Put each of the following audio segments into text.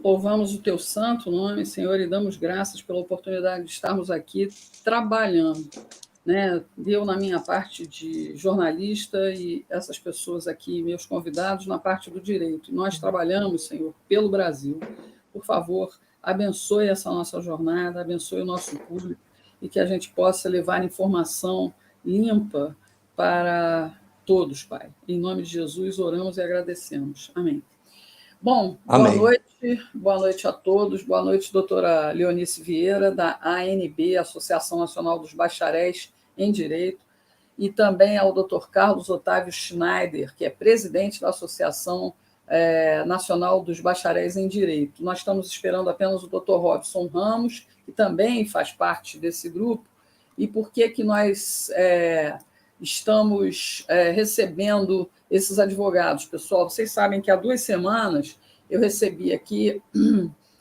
louvamos o teu santo nome, Senhor, e damos graças pela oportunidade de estarmos aqui trabalhando, né? Eu na minha parte de jornalista e essas pessoas aqui, meus convidados, na parte do direito. Nós trabalhamos, Senhor, pelo Brasil. Por favor, abençoe essa nossa jornada, abençoe o nosso público e que a gente possa levar informação limpa para todos, Pai. Em nome de Jesus, oramos e agradecemos. Amém. Bom, Amém. Boa noite a todos. Boa noite, doutora Leonice Vieira, da ANB, Associação Nacional dos Bacharéis em Direito, e também ao doutor Carlos Otávio Schneider, que é presidente da Associação Nacional dos Bacharéis em Direito. Nós estamos esperando apenas o doutor Robson Ramos, que também faz parte desse grupo. E por que nós estamos recebendo esses advogados? Pessoal, vocês sabem que há 2 semanas eu recebi aqui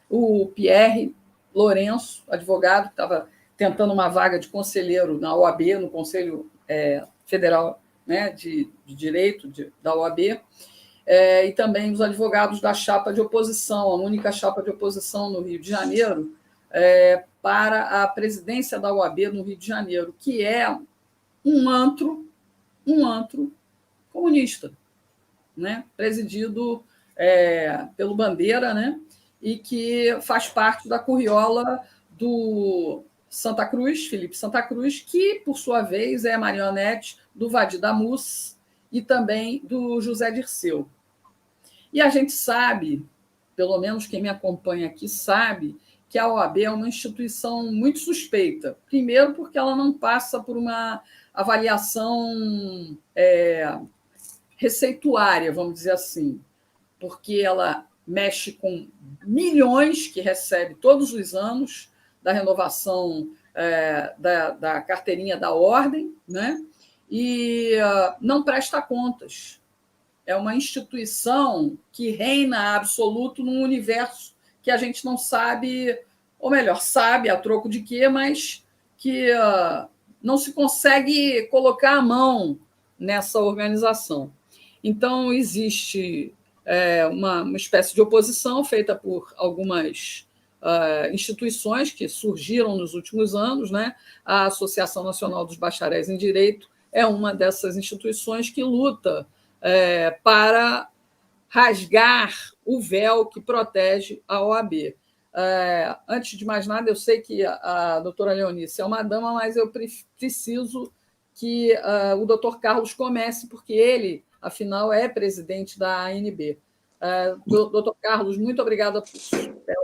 o Pierre Lourenço, advogado, que estava tentando uma vaga de conselheiro na OAB, no Conselho Federal, né, de Direito da OAB, e também os advogados da chapa de oposição, a única chapa de oposição no Rio de Janeiro, para a presidência da OAB no Rio de Janeiro, que é um antro comunista, né? Presidido pelo Bandeira, né? E que faz parte da curriola do Santa Cruz, Felipe Santa Cruz, que, por sua vez, é marionete do Vadi Damus e também do José Dirceu. E a gente sabe, pelo menos quem me acompanha aqui sabe, que a OAB é uma instituição muito suspeita. Primeiro, porque ela não passa por uma avaliação receituária, vamos dizer assim, porque ela mexe com milhões que recebe todos os anos da renovação da carteirinha da ordem, né? E não presta contas. É uma instituição que reina absoluto num universo que a gente não sabe, ou melhor, sabe a troco de quê, mas que não se consegue colocar a mão nessa organização. Então, existe uma espécie de oposição feita por algumas instituições que surgiram nos últimos anos, né? A Associação Nacional dos Bacharéis em Direito é uma dessas instituições que luta para rasgar o véu que protege a OAB. Antes de mais nada, eu sei que a doutora Leonice é uma dama, mas eu preciso que o doutor Carlos comece, porque ele, afinal, é presidente da ANB. Doutor Carlos, muito obrigada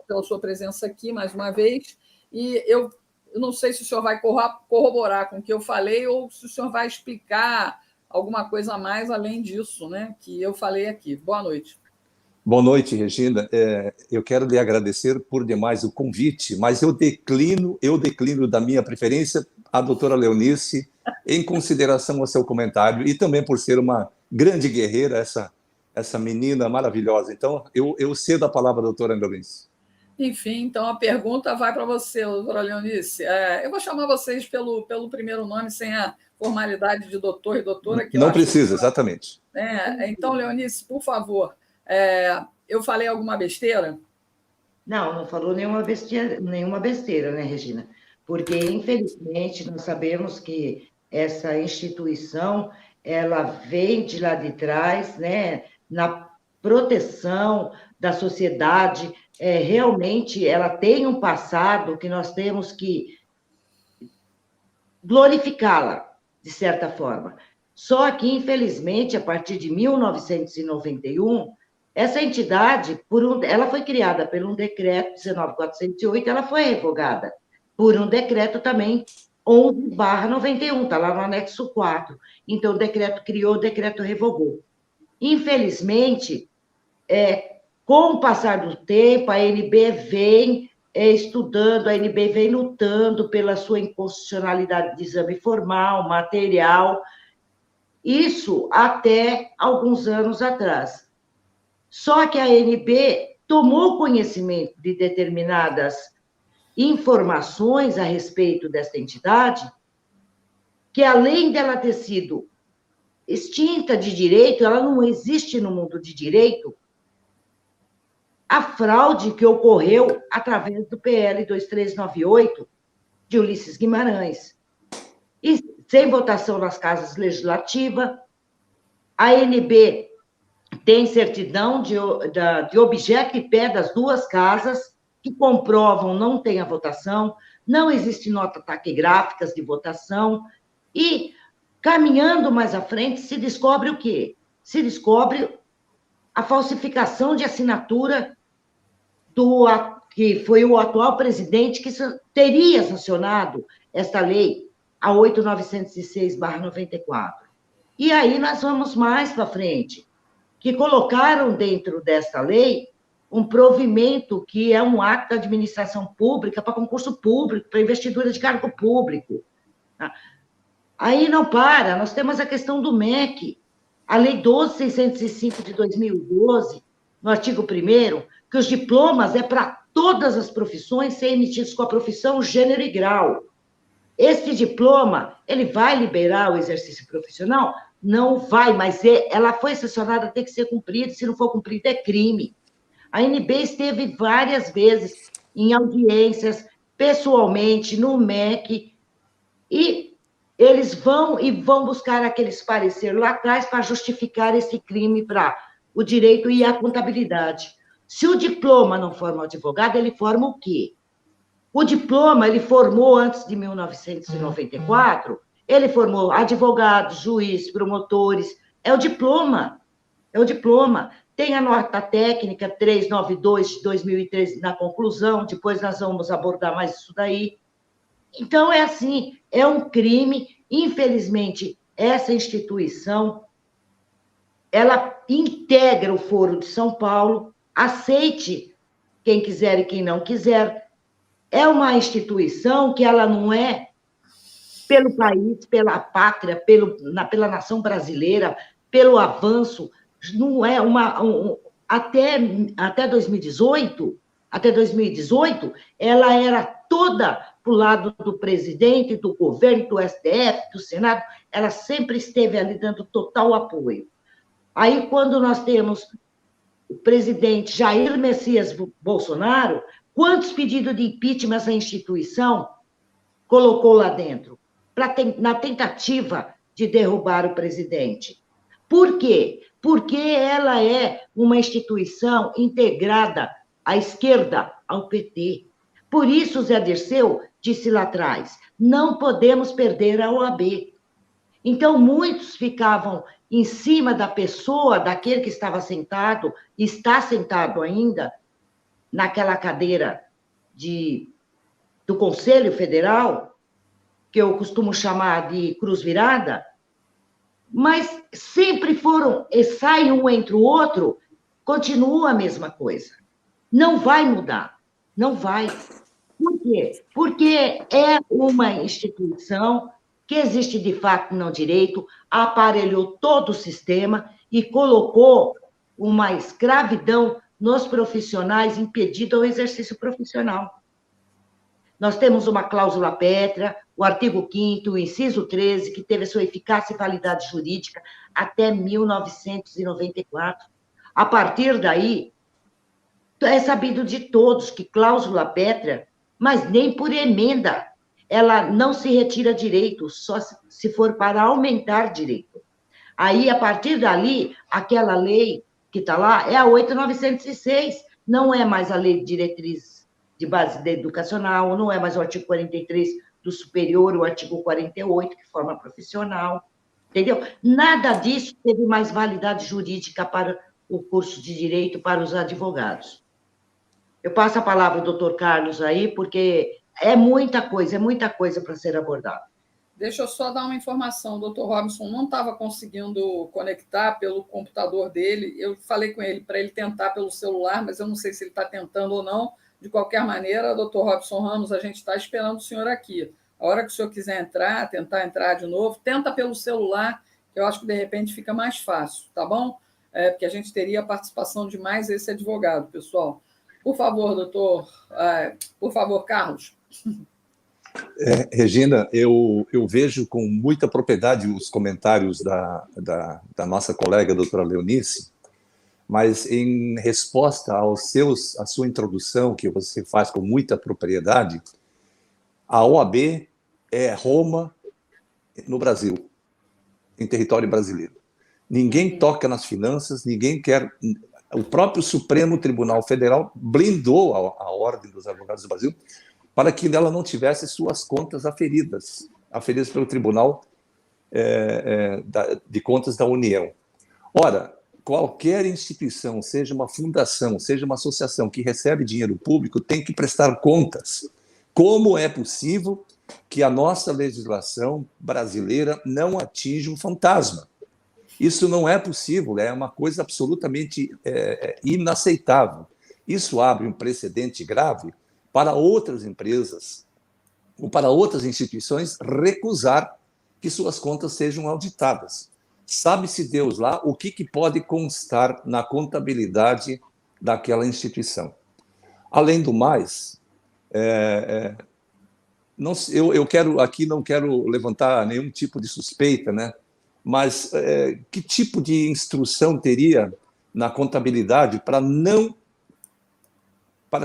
pela sua presença aqui mais uma vez. E eu não sei se o senhor vai corroborar com o que eu falei ou se o senhor vai explicar alguma coisa a mais além disso, né, que eu falei aqui. Boa noite. Boa noite, Regina. Eu quero lhe agradecer por demais o convite, mas eu declino da minha preferência a doutora Leonice, em consideração ao seu comentário, e também por ser uma grande guerreira, essa menina maravilhosa. Então, eu cedo a palavra à doutora Leonice. Enfim, então a pergunta vai para você, doutora Leonice. Eu vou chamar vocês pelo primeiro nome, sem a formalidade de doutor e doutora. Que não precisa, exatamente. Então, Leonice, por favor, eu falei alguma besteira? Não falou nenhuma besteira, né, Regina? Porque, infelizmente, nós sabemos que essa instituição ela vem de lá de trás, né, na proteção da sociedade. Realmente, ela tem um passado que nós temos que glorificá-la, de certa forma. Só que, infelizmente, a partir de 1991, essa entidade, ela foi criada por um decreto 19.408, ela foi revogada por um decreto também 11/91, está lá no anexo 4. Então, o decreto criou, o decreto revogou. Infelizmente, com o passar do tempo, a ANB vem estudando, a ANB vem lutando pela sua inconstitucionalidade de exame formal, material, isso até alguns anos atrás. Só que a ANB tomou conhecimento de determinadas informações a respeito desta entidade, que além dela ter sido extinta de direito, ela não existe no mundo de direito, a fraude que ocorreu através do PL 2398 de Ulisses Guimarães. E sem votação nas casas legislativas, a ANB tem certidão de objeto e pé das duas casas, que comprovam não tem a votação, não existe nota taquigráficas de votação, e, caminhando mais à frente, se descobre o quê? Se descobre a falsificação de assinatura que foi o atual presidente que teria sancionado esta lei, a 8.906/94. E aí nós vamos mais para frente, que colocaram dentro desta lei um provimento que é um ato da administração pública para concurso público, para investidura de cargo público. Aí não para, nós temos a questão do MEC, a Lei 12.605 de 2012, no artigo 1º, que os diplomas é para todas as profissões ser emitidos com a profissão, gênero e grau. Este diploma, ele vai liberar o exercício profissional? Não vai, mas ela foi sancionada, tem que ser cumprida, se não for cumprida é crime. A ANB esteve várias vezes em audiências, pessoalmente, no MEC, e eles vão buscar aqueles pareceres lá atrás para justificar esse crime para o direito e a contabilidade. Se o diploma não forma o advogado, ele forma o quê? O diploma, ele formou antes de 1994, ele formou advogados, juízes, promotores, é o diploma. Tem a nota técnica 392 de 2013 na conclusão, depois nós vamos abordar mais isso daí. Então, é assim, é um crime, infelizmente, essa instituição, ela integra o Foro de São Paulo, aceite quem quiser e quem não quiser, é uma instituição que ela não é pelo país, pela pátria, pela nação brasileira, pelo avanço, não é até 2018, ela era toda para o lado do presidente, do governo, do STF, do Senado, ela sempre esteve ali dando total apoio. Aí, quando nós temos o presidente Jair Messias Bolsonaro, quantos pedidos de impeachment essa instituição colocou lá dentro? Na tentativa de derrubar o presidente. Por quê? Porque ela é uma instituição integrada à esquerda, ao PT. Por isso, Zé Dirceu disse lá atrás, não podemos perder a OAB. Então, muitos ficavam em cima da pessoa, daquele que estava sentado, está sentado ainda, naquela cadeira do Conselho Federal, que eu costumo chamar de cruz virada, mas sempre sai um entre o outro, continua a mesma coisa. Não vai mudar, não vai. Por quê? Porque é uma instituição que existe de fato no direito, aparelhou todo o sistema e colocou uma escravidão nos profissionais, impedido ao exercício profissional. Nós temos uma cláusula pétrea, o artigo 5º, o inciso 13, que teve sua eficácia e validade jurídica até 1994. A partir daí, é sabido de todos que cláusula pétrea, mas nem por emenda, ela não se retira direito, só se for para aumentar direito. Aí, a partir dali, aquela lei que está lá é a 8.906, não é mais a lei de diretriz de base educacional, não é mais o artigo 43 do superior, o artigo 48, que forma profissional, entendeu? Nada disso teve mais validade jurídica para o curso de direito para os advogados. Eu passo a palavra ao doutor Carlos aí, porque é muita coisa para ser abordada. Deixa eu só dar uma informação. O doutor Robson não estava conseguindo conectar pelo computador dele. Eu falei com ele para ele tentar pelo celular, mas eu não sei se ele está tentando ou não. De qualquer maneira, doutor Robson Ramos, a gente está esperando o senhor aqui. A hora que o senhor quiser entrar, tentar entrar de novo, tenta pelo celular, que eu acho que, de repente, fica mais fácil, tá bom? Porque a gente teria a participação de mais esse advogado, pessoal. Por favor, doutor, por favor, Carlos. Regina, eu vejo com muita propriedade os comentários da nossa colega, doutora Leonice, mas em resposta à sua introdução, que você faz com muita propriedade, a OAB é Roma no Brasil, em território brasileiro. Ninguém toca nas finanças, ninguém quer. O próprio Supremo Tribunal Federal blindou a Ordem dos Advogados do Brasil para que ela não tivesse suas contas aferidas pelo Tribunal de Contas da União. Ora, qualquer instituição, seja uma fundação, seja uma associação que recebe dinheiro público, tem que prestar contas. Como é possível que a nossa legislação brasileira não atinja um fantasma? Isso não é possível, é uma coisa absolutamente inaceitável. Isso abre um precedente grave para outras empresas ou para outras instituições recusar que suas contas sejam auditadas. Sabe-se Deus lá o que pode constar na contabilidade daquela instituição. Além do mais, eu não quero levantar nenhum tipo de suspeita, né? Mas que tipo de instrução teria na contabilidade para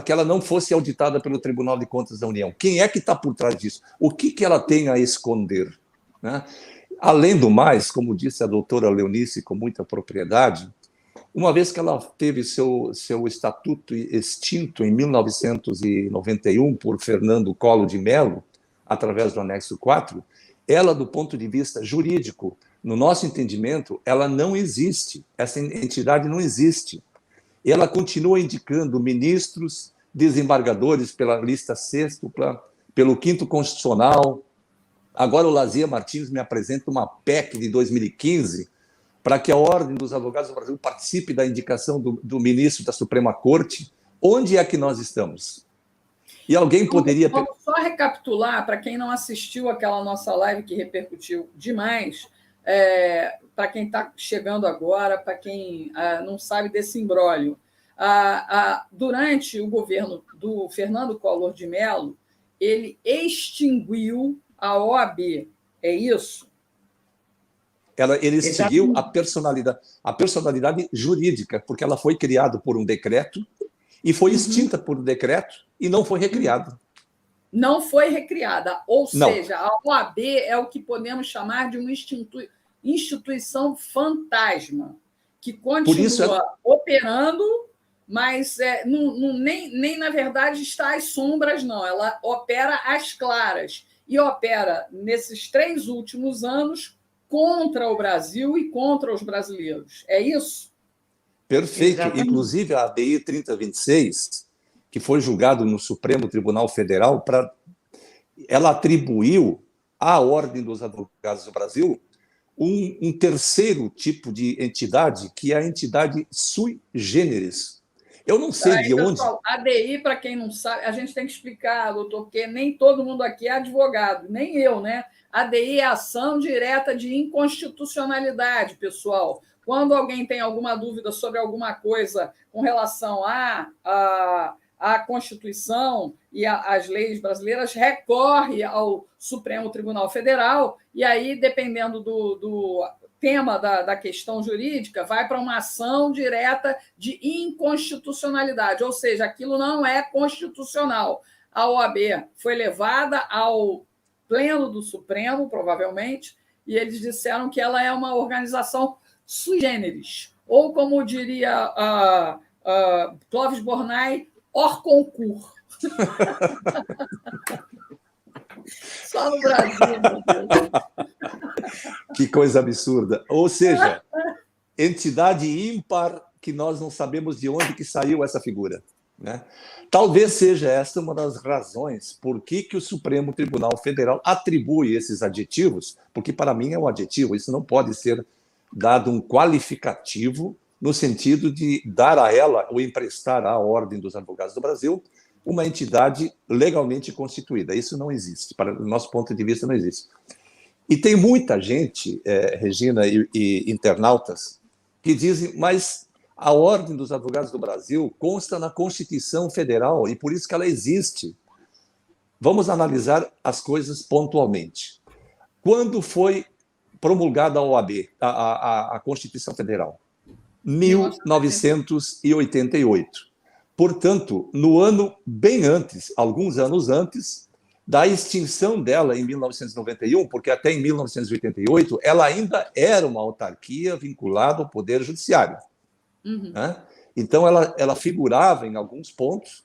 que ela não fosse auditada pelo Tribunal de Contas da União? Quem é que está por trás disso? O que ela tem a esconder? Né? Além do mais, como disse a doutora Leonice com muita propriedade, uma vez que ela teve seu estatuto extinto em 1991 por Fernando Collor de Mello, através do anexo 4, ela, do ponto de vista jurídico, no nosso entendimento, ela não existe, essa entidade não existe. Ela continua indicando ministros, desembargadores pela lista sextupla, pelo 5º Constitucional. Agora o Lazia Martins me apresenta uma PEC de 2015 para que a Ordem dos Advogados do Brasil participe da indicação do ministro da Suprema Corte. Onde é que nós estamos? E alguém poderia... Vamos só recapitular, para quem não assistiu aquela nossa live que repercutiu demais, para quem está chegando agora, para quem não sabe desse imbróglio. Durante o governo do Fernando Collor de Mello, ele extinguiu a OAB, é isso? Ele extinguiu a personalidade jurídica, porque ela foi criada por um decreto e foi extinta por um decreto e não foi recriada. Não foi recriada, ou seja, a OAB é o que podemos chamar de uma instituição fantasma, que continua operando, mas nem, na verdade, está às sombras, não. Ela opera às claras e opera, nesses 3 últimos anos, contra o Brasil e contra os brasileiros. É isso? Perfeito. Exatamente. Inclusive, a ADI 3026, que foi julgado no Supremo Tribunal Federal, ela atribuiu à Ordem dos Advogados do Brasil um terceiro tipo de entidade, que é a entidade sui generis. Eu não sei de onde... Pessoal, ADI, para quem não sabe, a gente tem que explicar, doutor, porque nem todo mundo aqui é advogado, nem eu, né? ADI é ação direta de inconstitucionalidade, pessoal. Quando alguém tem alguma dúvida sobre alguma coisa com relação à Constituição e às leis brasileiras, recorre ao Supremo Tribunal Federal e aí, dependendo do tema da questão jurídica, vai para uma ação direta de inconstitucionalidade, ou seja, aquilo não é constitucional. A OAB foi levada ao Pleno do Supremo, provavelmente, e eles disseram que ela é uma organização sui generis, ou, como diria Clóvis Bornai, hors concours. Só no Brasil, meu Deus. Que coisa absurda. Ou seja, entidade ímpar que nós não sabemos de onde que saiu essa figura. Né? Talvez seja esta uma das razões por que o Supremo Tribunal Federal atribui esses adjetivos, porque para mim é um adjetivo, isso não pode ser dado um qualificativo no sentido de dar a ela ou emprestar à Ordem dos Advogados do Brasil uma entidade legalmente constituída. Isso não existe, para o nosso ponto de vista não existe. E tem muita gente, Regina e internautas, que dizem, mas a Ordem dos Advogados do Brasil consta na Constituição Federal e por isso que ela existe. Vamos analisar as coisas pontualmente. Quando foi promulgada a OAB, a Constituição Federal? 1988. Portanto, no ano bem antes, alguns anos antes da extinção dela em 1991, porque até em 1988 ela ainda era uma autarquia vinculada ao Poder Judiciário. Né? Então, ela figurava em alguns pontos,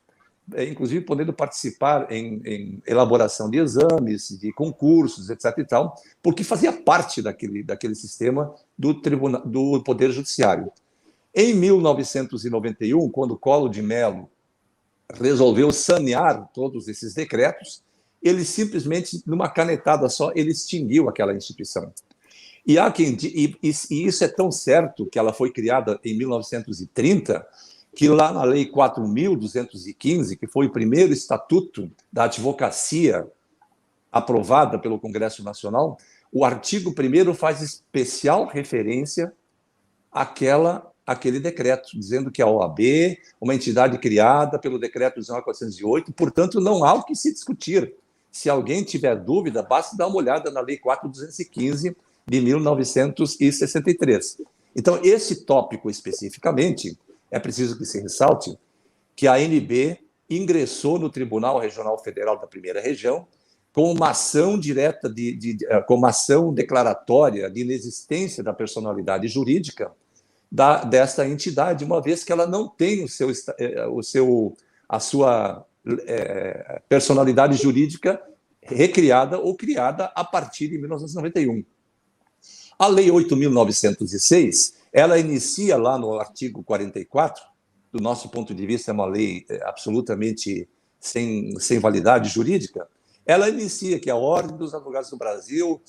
inclusive podendo participar em elaboração de exames, de concursos, etc. e tal, porque fazia parte daquele sistema do Poder Judiciário. Em 1991, quando Collor de Mello resolveu sanear todos esses decretos, ele simplesmente, numa canetada só, ele extinguiu aquela instituição. E isso é tão certo que ela foi criada em 1930, que lá na Lei 4.215, que foi o primeiro estatuto da advocacia aprovada pelo Congresso Nacional, o artigo 1º faz especial referência àquele decreto, dizendo que a OAB, uma entidade criada pelo decreto 19.408, portanto, não há o que se discutir. Se alguém tiver dúvida, basta dar uma olhada na Lei 4.215 de 1963. Então, esse tópico especificamente, é preciso que se ressalte que a ANB ingressou no Tribunal Regional Federal da Primeira Região com uma ação direta, com uma ação declaratória de inexistência da personalidade jurídica desta entidade, uma vez que ela não tem a sua personalidade jurídica recriada ou criada a partir de 1991. A Lei 8.906, ela inicia lá no artigo 44, do nosso ponto de vista é uma lei absolutamente sem validade jurídica, ela inicia que a Ordem dos Advogados do Brasil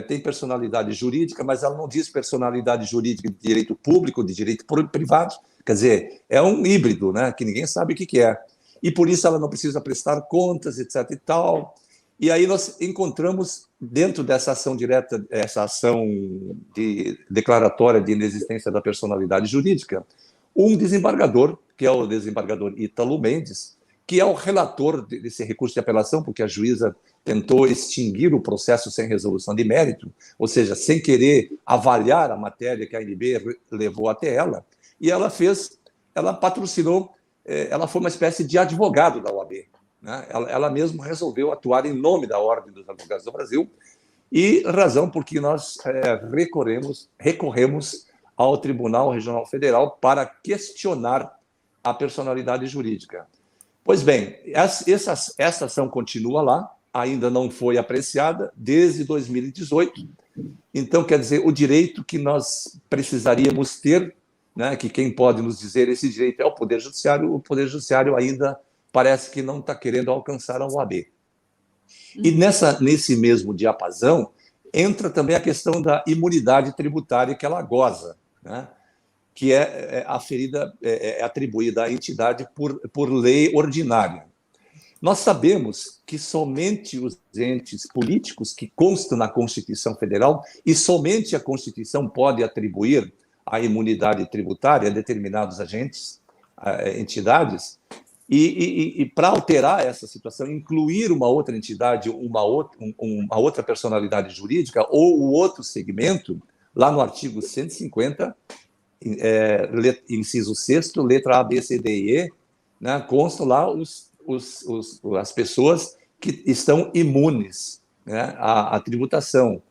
tem personalidade jurídica, mas ela não diz personalidade jurídica de direito público, de direito privado, quer dizer, é um híbrido, né, que ninguém sabe o que é. E por isso ela não precisa prestar contas, etc. e tal. E aí nós encontramos, dentro dessa ação direta, essa ação declaratória de inexistência da personalidade jurídica, um desembargador, que é o desembargador Ítalo Mendes, que é o relator desse recurso de apelação, porque a juíza tentou extinguir o processo sem resolução de mérito, ou seja, sem querer avaliar a matéria que a ANB levou até ela, e ela patrocinou, ela foi uma espécie de advogado da OAB. Né? Ela mesma resolveu atuar em nome da Ordem dos Advogados do Brasil, e razão porque nós recorremos ao Tribunal Regional Federal para questionar a personalidade jurídica. Pois bem, essa ação continua lá, ainda não foi apreciada desde 2018. Então, quer dizer, o direito que nós precisaríamos ter, né, que quem pode nos dizer esse direito é o Poder Judiciário, o Poder Judiciário ainda parece que não está querendo alcançar a OAB. E nesse mesmo diapasão entra também a questão da imunidade tributária que ela goza, né? Que é atribuída à entidade por lei ordinária. Nós sabemos que somente os entes políticos que constam na Constituição Federal, e somente a Constituição pode atribuir a imunidade tributária a determinados entidades, e para alterar essa situação, incluir uma outra entidade, uma outra personalidade jurídica ou o outro segmento, lá no artigo 150, inciso 6º, letra A, B, C, D e E, né, constam lá as pessoas que estão imunes, né, à tributação.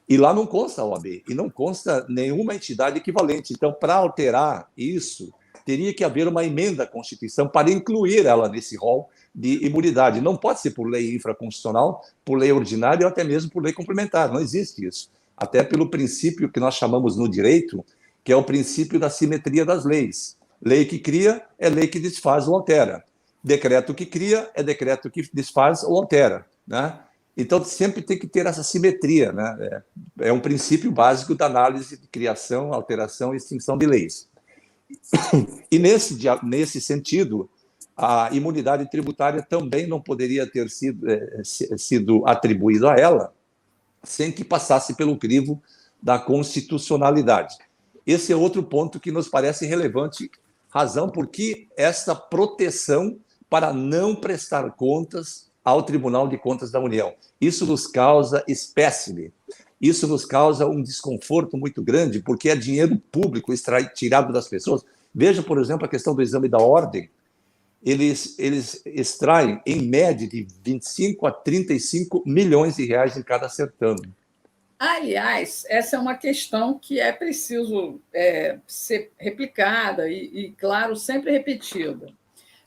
E lá não consta a OAB, e não consta nenhuma entidade equivalente. Então, para alterar isso, teria que haver uma emenda à Constituição para incluir ela nesse rol de imunidade. Não pode ser por lei infraconstitucional, por lei ordinária ou até mesmo por lei complementar. Não existe isso. Até pelo princípio que nós chamamos no direito, que é o princípio da simetria das leis. Lei que cria é lei que desfaz ou altera. Decreto que cria é decreto que desfaz ou altera. Né? Então, sempre tem que ter essa simetria. Né? É um princípio básico da análise de criação, alteração e extinção de leis. E, nesse sentido, a imunidade tributária também não poderia ter sido atribuída a ela sem que passasse pelo crivo da constitucionalidade. Esse é outro ponto que nos parece relevante, razão por que essa proteção para não prestar contas ao Tribunal de Contas da União. Isso nos causa espécime. Isso nos causa um desconforto muito grande, porque é dinheiro público tirado das pessoas. Veja, por exemplo, a questão do exame da ordem. Eles extraem, em média, de 25 a 35 milhões de reais em cada certame. Aliás, essa é uma questão que é preciso ser replicada e, claro, sempre repetida.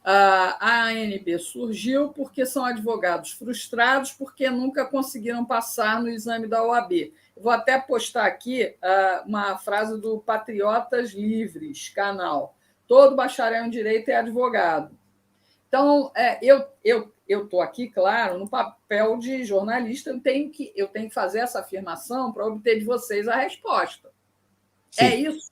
A ANB surgiu porque são advogados frustrados, porque nunca conseguiram passar no exame da OAB. Vou até postar aqui uma frase do Patriotas Livres, canal. Todo bacharel em direito é advogado. Então, eu estou aqui, claro, no papel de jornalista, eu tenho que fazer essa afirmação para obter de vocês a resposta. Sim. É isso?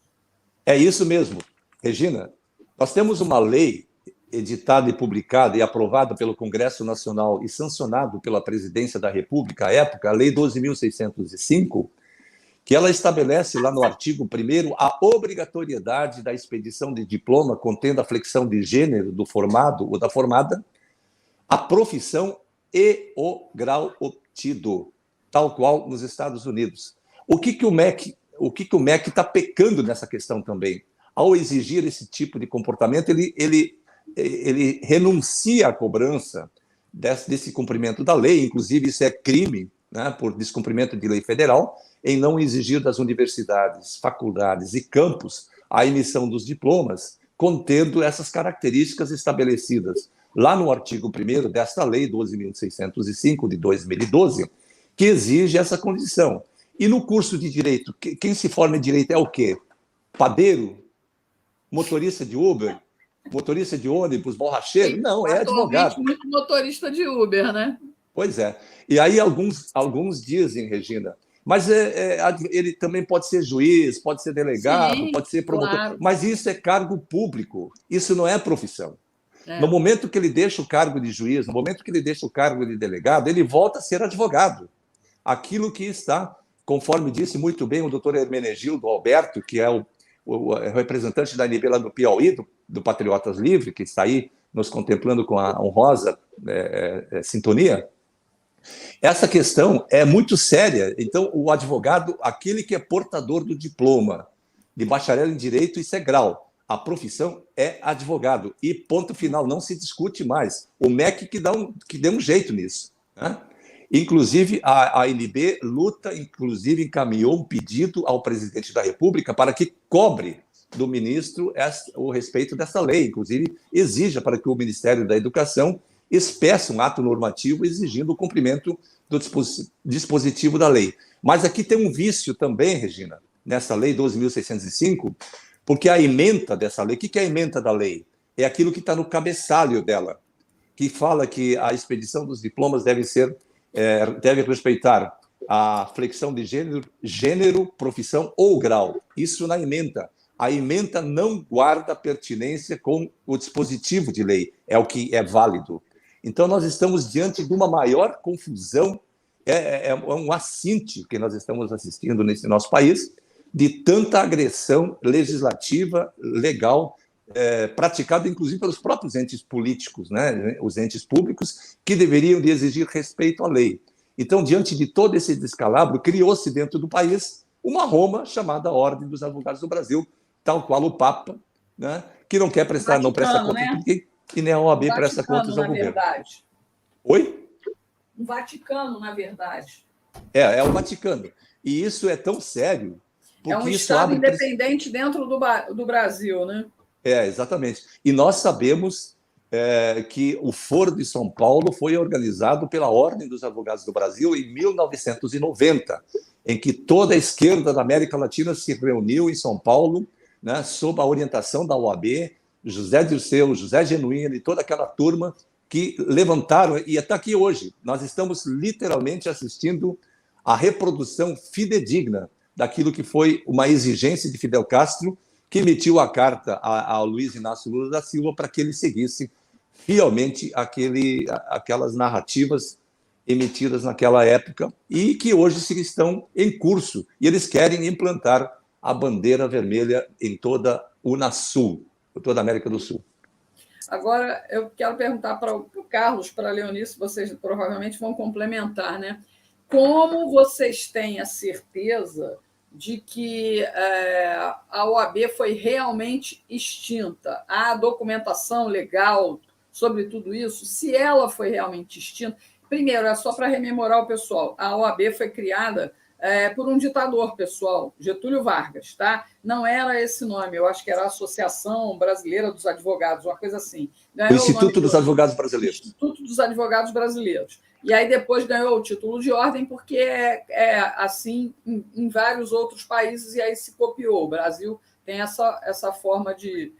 É isso mesmo. Regina, nós temos uma lei editada e publicada e aprovada pelo Congresso Nacional e sancionado pela Presidência da República, à época, a Lei 12.605, que ela estabelece lá no artigo 1º a obrigatoriedade da expedição de diploma contendo a flexão de gênero do formado ou da formada, a profissão e o grau obtido, tal qual nos Estados Unidos. O que o MEC está pecando nessa questão também? Ao exigir esse tipo de comportamento, ele renuncia à cobrança desse cumprimento da lei, inclusive isso é crime, né, por descumprimento de lei federal, em não exigir das universidades, faculdades e campos a emissão dos diplomas, contendo essas características estabelecidas lá no artigo 1º desta lei 12.605 de 2012, que exige essa condição. E no curso de Direito, quem se forma em Direito é o quê? Padeiro? Motorista de Uber? Motorista de ônibus? Borracheiro? Não, é advogado. Muito motorista de Uber, né? Pois é. E aí alguns dizem, Regina, mas ele também pode ser juiz, pode ser delegado, sim, pode ser promotor, claro. Mas isso é cargo público, isso não é profissão. No momento que ele deixa o cargo de juiz, no momento que ele deixa o cargo de delegado, ele volta a ser advogado. Aquilo que está, conforme disse muito bem o doutor Hermenegildo Alberto, que é o representante da ANB lá do Piauí, do Patriotas Livre, que está aí nos contemplando com a honrosa sintonia. Essa questão é muito séria. Então, o advogado, aquele que é portador do diploma de bacharel em Direito, isso é grau. A profissão é advogado. E ponto final, não se discute mais. O MEC que dê um jeito nisso, né? Inclusive, a ANB luta, inclusive encaminhou um pedido ao presidente da República para que cobre do ministro o respeito dessa lei. Inclusive, exija para que o Ministério da Educação espesse um ato normativo exigindo o cumprimento do dispositivo da lei. Mas aqui tem um vício também, Regina, nessa lei 12.605, porque a ementa dessa lei, o que é a ementa da lei? É aquilo que está no cabeçalho dela, que fala que a expedição dos diplomas deve respeitar a flexão de gênero, profissão ou grau. Isso na ementa. A ementa não guarda pertinência com o dispositivo de lei, é o que é válido. Então, nós estamos diante de uma maior confusão, é um assinte que nós estamos assistindo nesse nosso país, de tanta agressão legislativa, legal, praticada inclusive pelos próprios entes políticos, né? Os entes públicos, que deveriam de exigir respeito à lei. Então, diante de todo esse descalabro, criou-se dentro do país uma Roma chamada Ordem dos Advogados do Brasil, tal qual o Papa, né? Que não quer prestar, não presta conta de ninguém, e nem a OAB presta contas ao governo. Verdade. Oi? O Vaticano, na verdade. É o Vaticano. E isso é tão sério. É um Estado independente dentro do Brasil, né? Exatamente. E nós sabemos que o Foro de São Paulo foi organizado pela Ordem dos Advogados do Brasil em 1990, em que toda a esquerda da América Latina se reuniu em São Paulo, né, sob a orientação da OAB, José Dirceu, José Genuíno e toda aquela turma que levantaram, e até aqui hoje, nós estamos literalmente assistindo à reprodução fidedigna daquilo que foi uma exigência de Fidel Castro, que emitiu a carta ao Luiz Inácio Lula da Silva para que ele seguisse fielmente aquelas narrativas emitidas naquela época e que hoje estão em curso. E eles querem implantar a bandeira vermelha em toda a Unasul, toda a América do Sul. Agora, eu quero perguntar para o Carlos, para a Leonice, vocês provavelmente vão complementar, né? como vocês têm a certeza de que a OAB foi realmente extinta? Há documentação legal sobre tudo isso? Se ela foi realmente extinta... Primeiro, é só para rememorar o pessoal, a OAB foi criada por um ditador, pessoal, Getúlio Vargas, tá? Não era esse nome, eu acho que era a Associação Brasileira dos Advogados, uma coisa assim. O Instituto dos Advogados Brasileiros. Instituto dos Advogados Brasileiros. E aí depois ganhou o título de ordem, porque é assim em vários outros países, e aí se copiou. O Brasil tem essa forma de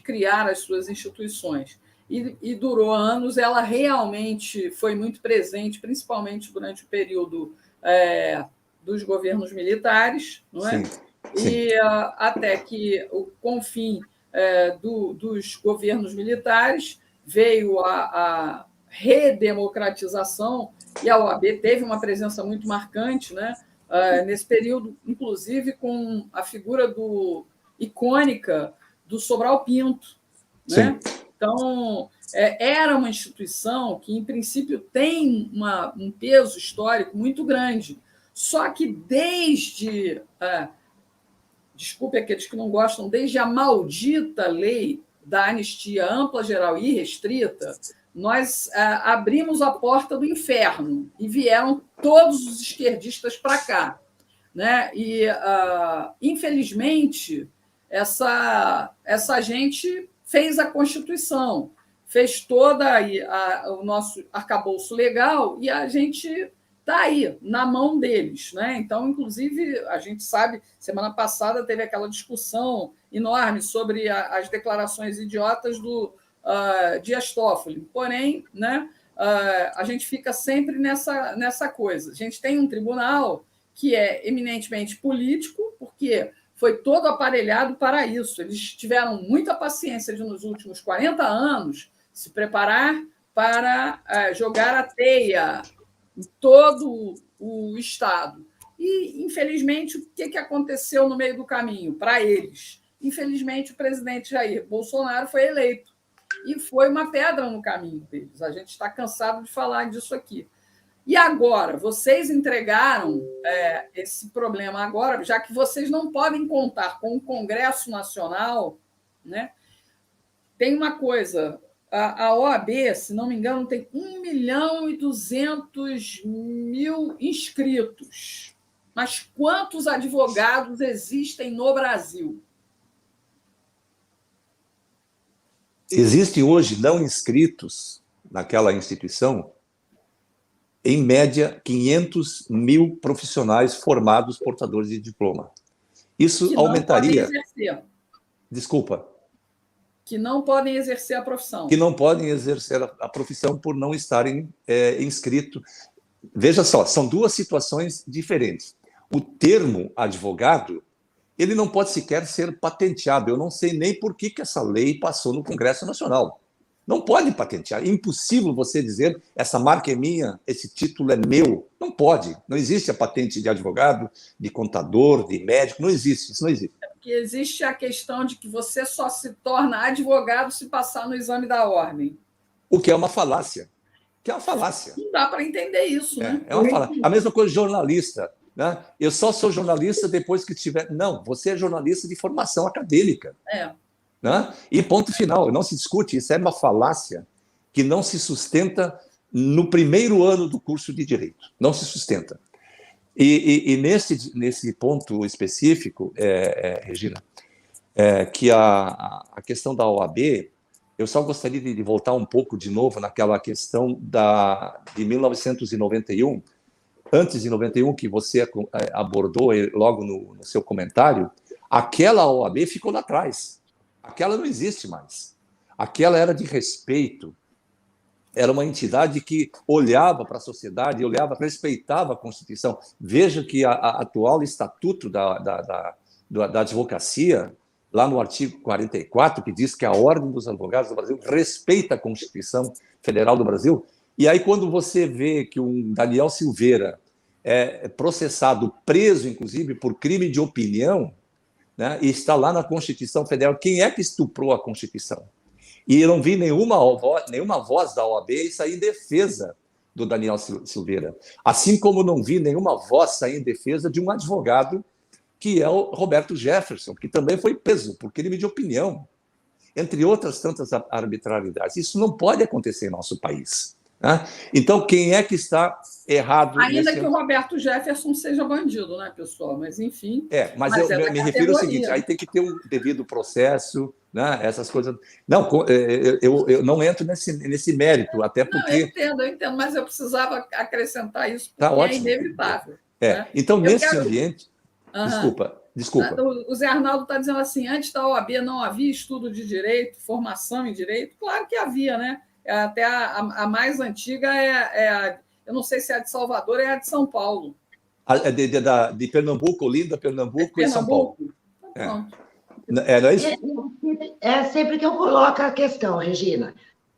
criar as suas instituições. E durou anos, ela realmente foi muito presente, principalmente durante o período dos governos militares, não é? Sim, sim. E até que, com o fim dos governos militares, veio a redemocratização, e a OAB teve uma presença muito marcante, né? Nesse período, inclusive com a figura icônica do Sobral Pinto, né? Então, era uma instituição que, em princípio, tem um peso histórico muito grande. Só que desde... desculpe aqueles que não gostam, desde a maldita lei da anistia ampla, geral e restrita, nós abrimos a porta do inferno e vieram todos os esquerdistas para cá, né? E, infelizmente, essa gente fez a Constituição, fez todo o nosso arcabouço legal, e a gente está aí, na mão deles, né? Então, inclusive, a gente sabe, semana passada teve aquela discussão enorme sobre as declarações idiotas do Dias Toffoli. Porém, né, a gente fica sempre nessa coisa. A gente tem um tribunal que é eminentemente político, porque foi todo aparelhado para isso. Eles tiveram muita paciência de, nos últimos 40 anos, se preparar para jogar a teia em todo o Estado. E, infelizmente, o que aconteceu no meio do caminho para eles? Infelizmente, o presidente Jair Bolsonaro foi eleito e foi uma pedra no caminho deles. A gente está cansado de falar disso aqui. E agora, vocês entregaram esse problema agora, já que vocês não podem contar com o Congresso Nacional, né? Tem uma coisa, a OAB, se não me engano, tem 1.200.000 inscritos. Mas quantos advogados existem no Brasil? Existem hoje não inscritos naquela instituição, em média, 500.000 profissionais formados portadores de diploma. Isso que não aumentaria... podem exercer. Desculpa. Que não podem exercer a profissão. Que não podem exercer a profissão por não estarem inscritos. Veja só, são duas situações diferentes. O termo advogado, ele não pode sequer ser patenteado. Eu não sei nem por que essa lei passou no Congresso Nacional. Não pode patentear. É impossível você dizer essa marca é minha, esse título é meu. Não pode. Não existe a patente de advogado, de contador, de médico. Não existe. Isso não existe. Porque existe a questão de que você só se torna advogado se passar no exame da ordem. O que é uma falácia. Que é uma falácia. Não dá para entender isso, né? É uma falácia. A mesma coisa de jornalista. Né? Eu só sou jornalista depois que tiver... Não, você é jornalista de formação acadêmica. Né? E ponto final, não se discute, isso é uma falácia que não se sustenta no primeiro ano do curso de Direito, não se sustenta. E nesse ponto específico, Regina, que a questão da OAB, eu só gostaria de voltar um pouco de novo naquela questão de 1991, antes de 91, que você abordou logo no seu comentário, aquela OAB ficou lá atrás. Aquela não existe mais. Aquela era de respeito. Era uma entidade que olhava para a sociedade, respeitava a Constituição. Veja que a atual estatuto da advocacia, lá no artigo 44, que diz que a Ordem dos Advogados do Brasil respeita a Constituição Federal do Brasil. E aí, quando você vê que um Daniel Silveira é processado, preso, inclusive, por crime de opinião, né, e está lá na Constituição Federal. Quem é que estuprou a Constituição? E eu não vi nenhuma voz da OAB sair em defesa do Daniel Silveira. Assim como não vi nenhuma voz sair em defesa de um advogado que é o Roberto Jefferson, que também foi preso por crime de opinião, entre outras tantas arbitrariedades. Isso não pode acontecer em nosso país. Né? Então, quem é que está errado? Ainda que o Roberto Jefferson seja bandido, né, pessoal? Mas, enfim... Mas eu me refiro ao seguinte, aí tem que ter um devido processo, né? Essas coisas... Não, eu não entro nesse mérito, até porque... Não, eu entendo, mas eu precisava acrescentar isso, porque tá ótimo. Inevitável. Né? Então, nesse ambiente... Desculpa. O Zé Arnaldo está dizendo assim, antes da OAB não havia estudo de direito, formação em direito? Claro que havia, né? Até a mais antiga eu não sei se é a de Salvador, é a de São Paulo. De Pernambuco, Olinda, Pernambuco e São Paulo. Não é isso? É sempre que eu coloco a questão, Regina.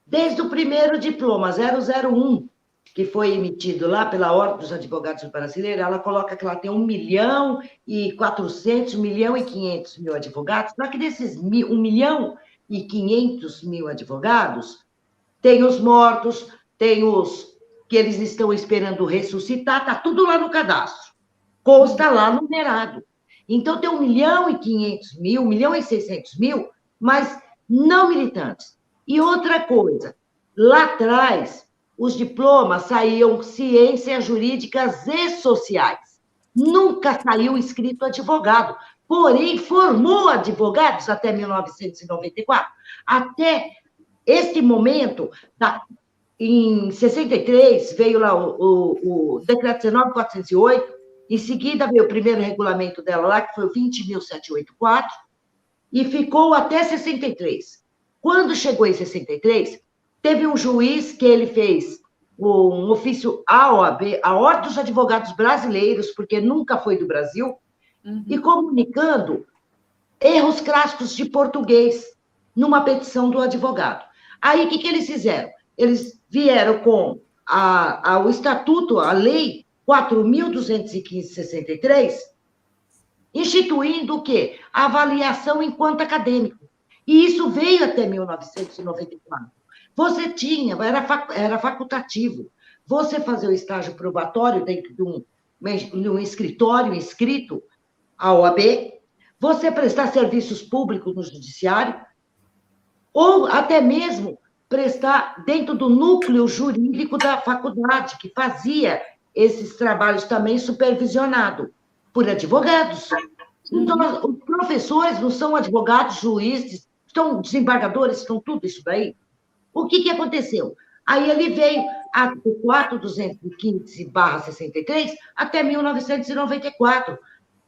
Desde o primeiro diploma, 001, que foi emitido lá pela Ordem dos Advogados Brasileiros, ela coloca que ela tem 1.400.000, 1.500.000 advogados, só que desses 1.500.000 advogados, tem os mortos, tem os que eles estão esperando ressuscitar, está tudo lá no cadastro, consta lá numerado. Então, tem 1.500.000, 1.600.000, mas não militantes. E outra coisa, lá atrás, os diplomas saíam ciências jurídicas e sociais. Nunca saiu escrito advogado. Porém, formou advogados até 1994. Até este momento, em 63, veio lá o decreto 19.408, em seguida veio o primeiro regulamento dela lá, que foi o 20.784, e ficou até 63. Quando chegou em 63, teve um juiz que ele fez um ofício à OAB, a Ordem dos Advogados Brasileiros, porque nunca foi do Brasil, e comunicando erros clássicos de português numa petição do advogado. Aí, o que eles fizeram? Eles vieram com o estatuto, a lei 4.215/63, instituindo o quê? A avaliação enquanto acadêmico. E isso veio até 1994. Você tinha, era facultativo, você fazer o estágio probatório dentro de um escritório inscrito à OAB, você prestar serviços públicos no judiciário, ou até mesmo prestar dentro do núcleo jurídico da faculdade, que fazia esses trabalhos também supervisionado por advogados. Então, os professores não são advogados, juízes, estão desembargadores, estão tudo isso daí. O que aconteceu? Aí ele veio a 4.215/63 até 1994,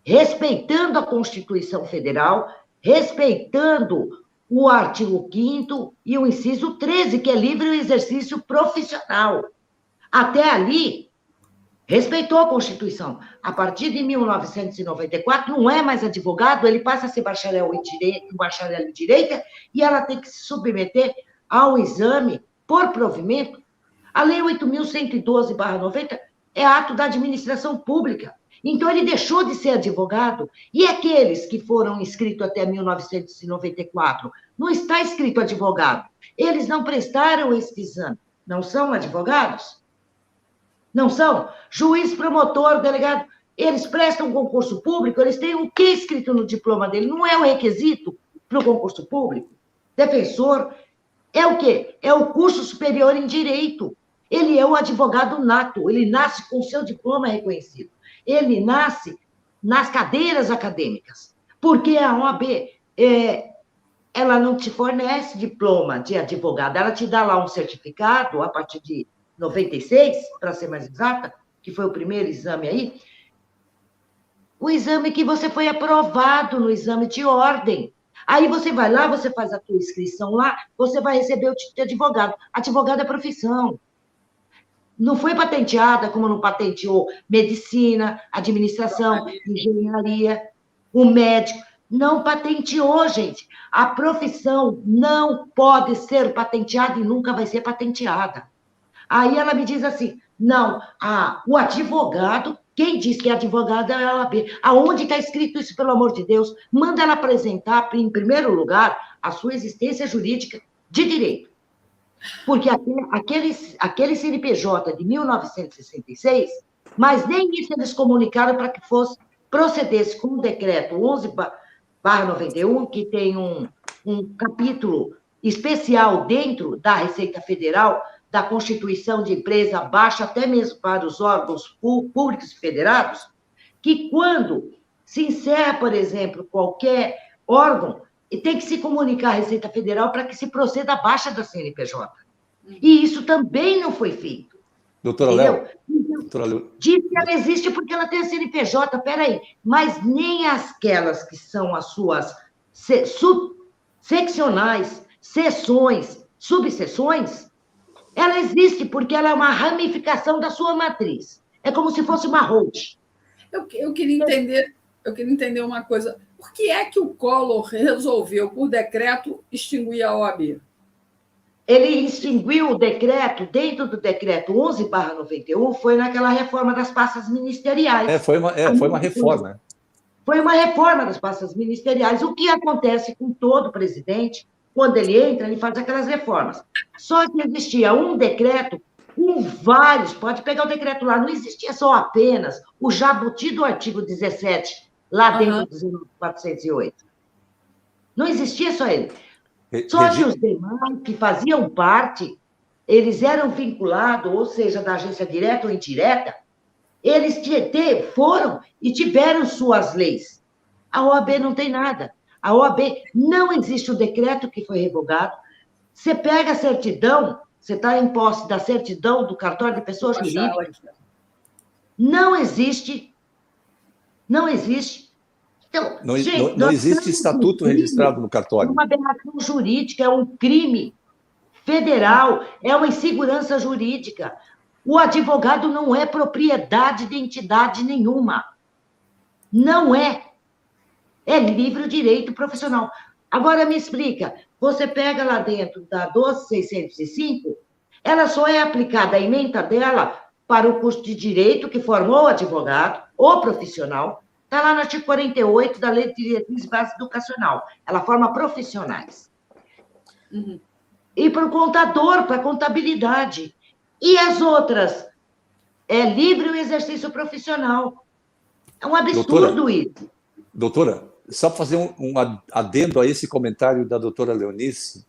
respeitando a Constituição Federal, respeitando o artigo 5º e o inciso 13, que é livre o exercício profissional. Até ali, respeitou a Constituição. A partir de 1994, não é mais advogado, ele passa a ser bacharel em direito, e ela tem que se submeter ao exame por provimento. A Lei 8.112/90 é ato da administração pública. Então, ele deixou de ser advogado. E aqueles que foram inscritos até 1994, não está escrito advogado. Eles não prestaram esse exame. Não são advogados? Não são? Juiz, promotor, delegado, eles prestam concurso público, eles têm o que escrito no diploma dele? Não é o requisito para o concurso público? Defensor... É o quê? É o curso superior em direito. Ele é o advogado nato, ele nasce com o seu diploma reconhecido. Ele nasce nas cadeiras acadêmicas, porque a OAB, ela não te fornece diploma de advogado, ela te dá lá um certificado, a partir de 96, para ser mais exata, que foi o primeiro exame aí, o exame que você foi aprovado no exame de ordem. Aí você vai lá, você faz a tua inscrição lá, você vai receber o título de advogado. Advogado é profissão. Não foi patenteada, como não patenteou medicina, administração, engenharia, o médico. Não patenteou, gente. A profissão não pode ser patenteada e nunca vai ser patenteada. Aí ela me diz assim, não, o advogado... Quem diz que é advogada é a OAB. Aonde está escrito isso, pelo amor de Deus? Manda ela apresentar, em primeiro lugar, a sua existência jurídica de direito. Porque aquele CNPJ de 1966, mas nem isso eles comunicaram para que procedesse com o decreto 11/91, que tem um capítulo especial dentro da Receita Federal, da constituição de empresa baixa, até mesmo para os órgãos públicos federados, que quando se encerra, por exemplo, qualquer órgão, tem que se comunicar à Receita Federal para que se proceda à baixa da CNPJ. E isso também não foi feito. Doutora Léo. Doutora Léo. Diz que ela existe porque ela tem a CNPJ, peraí, mas nem aquelas que são as suas seccionais, seções, subseções, ela existe porque ela é uma ramificação da sua matriz. É como se fosse uma holding. Eu queria entender uma coisa. Por que é que o Collor resolveu, por decreto, extinguir a OAB? Ele extinguiu o decreto, dentro do decreto 11/91, foi naquela reforma das pastas ministeriais. Foi uma reforma. Foi uma reforma das pastas ministeriais. O que acontece com todo presidente, quando ele entra, ele faz aquelas reformas. Só que existia um decreto com vários, pode pegar o decreto lá, não existia só apenas o jabuti do artigo 17, lá dentro do 19.408. Não existia só ele. Só que os demais que faziam parte, eles eram vinculados, ou seja, da agência direta ou indireta, eles foram e tiveram suas leis. A OAB não tem nada. A OAB não existe o decreto que foi revogado. Você pega a certidão, você está em posse da certidão do cartório de pessoa jurídica. Não existe. Não existe. Então, não existe estatuto registrado no cartório. É uma aberração jurídica, é um crime federal, é uma insegurança jurídica. O advogado não é propriedade de entidade nenhuma. Não é. É livre direito profissional. Agora, me explica, você pega lá dentro da 12.605, ela só é aplicada, a ementa dela, para o curso de direito que formou o advogado, o profissional. Está lá no artigo 48 da Lei de Diretrizes Básicas Educacional. Ela forma profissionais. Uhum. E para o contador, para a contabilidade. E as outras? É livre o exercício profissional. É um absurdo isso. Doutora, só fazer um adendo a esse comentário da doutora Leonice.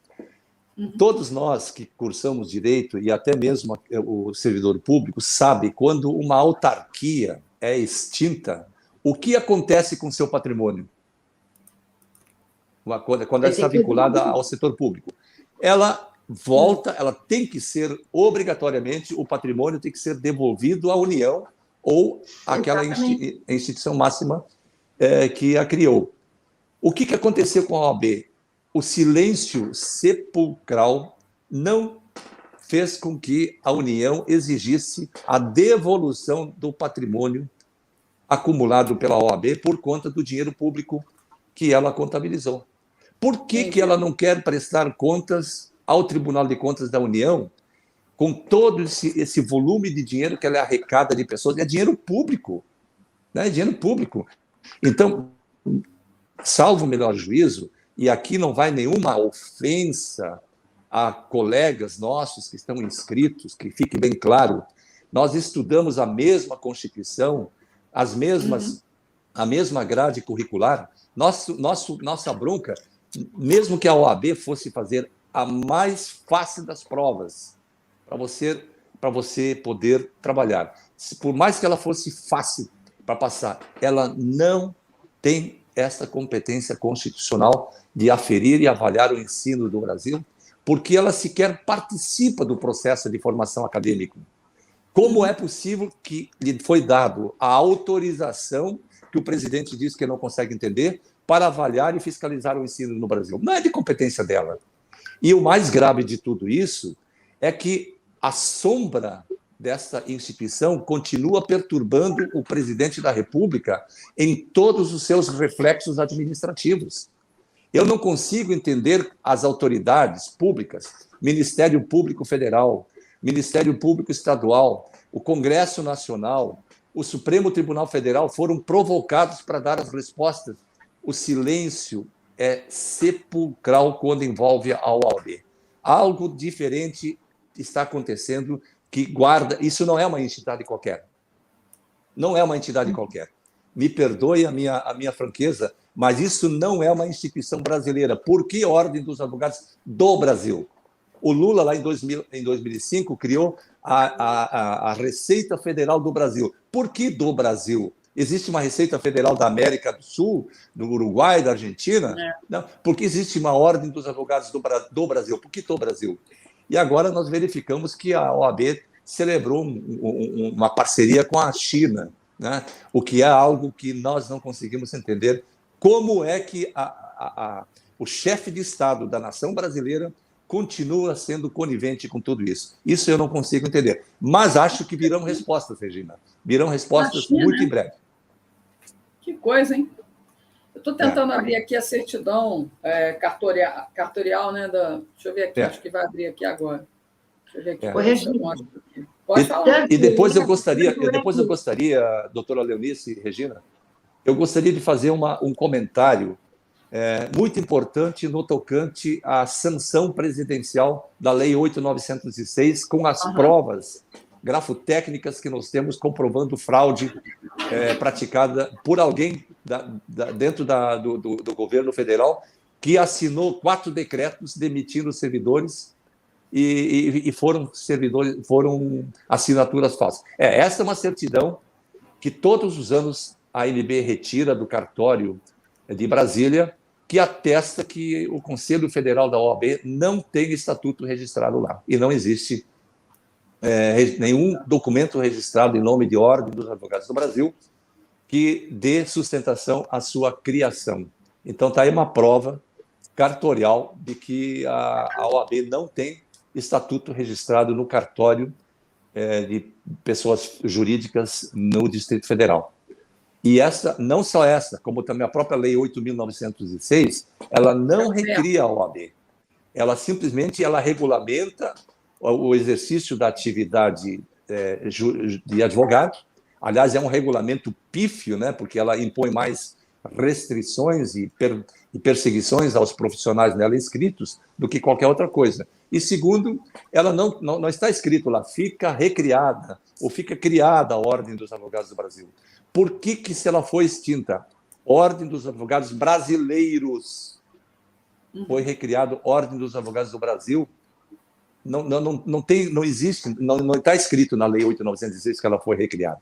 Uhum. Todos nós que cursamos direito, e até mesmo o servidor público, sabe quando uma autarquia é extinta, o que acontece com o seu patrimônio? Quando ela está vinculada ao setor público. Ela volta, ela tem que ser, obrigatoriamente, o patrimônio tem que ser devolvido à União ou àquela instituição máxima que a criou. O que aconteceu com a OAB? O silêncio sepulcral não fez com que a União exigisse a devolução do patrimônio acumulado pela OAB por conta do dinheiro público que ela contabilizou. Por que ela não quer prestar contas ao Tribunal de Contas da União com todo esse volume de dinheiro que ela arrecada de pessoas? É dinheiro público. Né? É dinheiro público. Então, salvo o melhor juízo, e aqui não vai nenhuma ofensa a colegas nossos que estão inscritos, que fique bem claro, nós estudamos a mesma Constituição, a mesma grade curricular. Nossa bronca, mesmo que a OAB fosse fazer a mais fácil das provas para você poder trabalhar, por mais que ela fosse fácil para passar, ela não tem essa competência constitucional de aferir e avaliar o ensino do Brasil, porque ela sequer participa do processo de formação acadêmica. Como é possível que lhe foi dado a autorização que o presidente disse que não consegue entender para avaliar e fiscalizar o ensino no Brasil? Não é de competência dela. E o mais grave de tudo isso é que a sombra dessa instituição continua perturbando o presidente da República em todos os seus reflexos administrativos. Eu não consigo entender as autoridades públicas, Ministério Público Federal, Ministério Público Estadual, o Congresso Nacional, o Supremo Tribunal Federal foram provocados para dar as respostas. O silêncio é sepulcral quando envolve a OAB. algo diferente está acontecendo que guarda... Isso não é uma entidade qualquer. Não é uma entidade qualquer. Me perdoe a minha franqueza, mas isso não é uma instituição brasileira. Por que Ordem dos Advogados do Brasil? O Lula, lá em 2005, criou a Receita Federal do Brasil. Por que do Brasil? Existe uma Receita Federal da América do Sul, do Uruguai, da Argentina? Não, porque existe uma Ordem dos Advogados do Brasil. Por que do Brasil? E agora nós verificamos que a OAB celebrou uma parceria com a China, né? O que é algo que nós não conseguimos entender. Como é que o chefe de Estado da nação brasileira continua sendo conivente com tudo isso? Isso eu não consigo entender. Mas acho que virão respostas, Regina. Virão respostas muito em breve. Que coisa, hein? Eu estou tentando abrir aqui a certidão cartorial, né? Deixa eu ver aqui, acho que vai abrir aqui agora. Deixa eu ver aqui. Pode falar. E depois eu gostaria, doutora Leonice e Regina, eu gostaria de fazer um comentário muito importante no tocante à sanção presidencial da Lei 8.906, com as provas grafotécnicas que nós temos comprovando fraude praticada por alguém dentro do governo federal, que assinou 4 decretos demitindo servidores e foram assinaturas falsas. Essa é uma certidão que todos os anos a ANB retira do cartório de Brasília, que atesta que o Conselho Federal da OAB não tem estatuto registrado lá. E não existe nenhum documento registrado em nome de Ordem dos Advogados do Brasil que dê sustentação à sua criação. Então, está aí uma prova cartorial de que a OAB não tem estatuto registrado no cartório de pessoas jurídicas no Distrito Federal. E não só essa, como também a própria Lei 8.906, ela não recria a OAB. Ela simplesmente regulamenta o exercício da atividade de advogado. Aliás, é um regulamento pífio, né, porque ela impõe mais restrições e perseguições aos profissionais nela inscritos do que qualquer outra coisa. E, segundo, ela não está escrito lá, fica recriada ou fica criada a Ordem dos Advogados do Brasil. Por que se ela foi extinta? Ordem dos Advogados Brasileiros. Foi recriado Ordem dos Advogados do Brasil. Não existe, não está escrito na Lei 8.906 que ela foi recriada.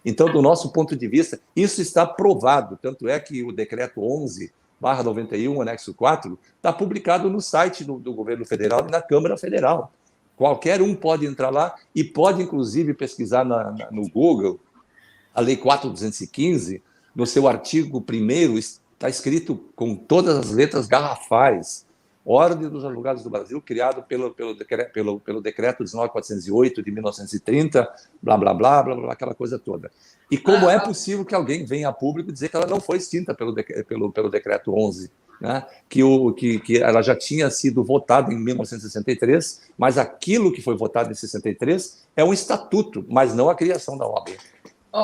Então, do nosso ponto de vista, isso está provado. Tanto é que o Decreto 11/91, anexo 4, está publicado no site do Governo Federal e na Câmara Federal. Qualquer um pode entrar lá e pode, inclusive, pesquisar no Google a Lei 4.215, no seu artigo 1º, está escrito com todas as letras garrafais: Ordem dos Advogados do Brasil, criado pelo Decreto 19.408 de 1930, blá, blá, blá, blá, blá, aquela coisa toda. E como é possível que alguém venha a público dizer que ela não foi extinta pelo Decreto 11, né? que ela já tinha sido votada em 1963, mas aquilo que foi votado em 63 é um estatuto, mas não a criação da OAB.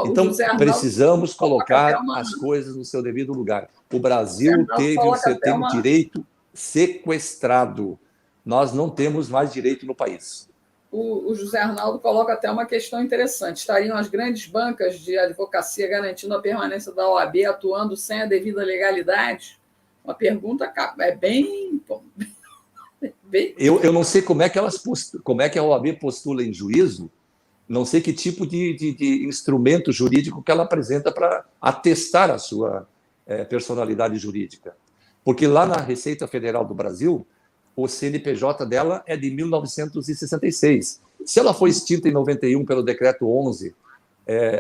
Então, precisamos colocar as coisas no seu devido lugar. O Brasil teve um direito sequestrado. Nós não temos mais direito no país. O José Arnaldo coloca até uma questão interessante. Estariam as grandes bancas de advocacia garantindo a permanência da OAB atuando sem a devida legalidade? Uma pergunta bem... Eu não sei como é que a OAB postula em juízo, não sei que tipo de instrumento jurídico que ela apresenta para atestar a sua personalidade jurídica. Porque lá na Receita Federal do Brasil, o CNPJ dela é de 1966. Se ela foi extinta em 91 pelo Decreto 11,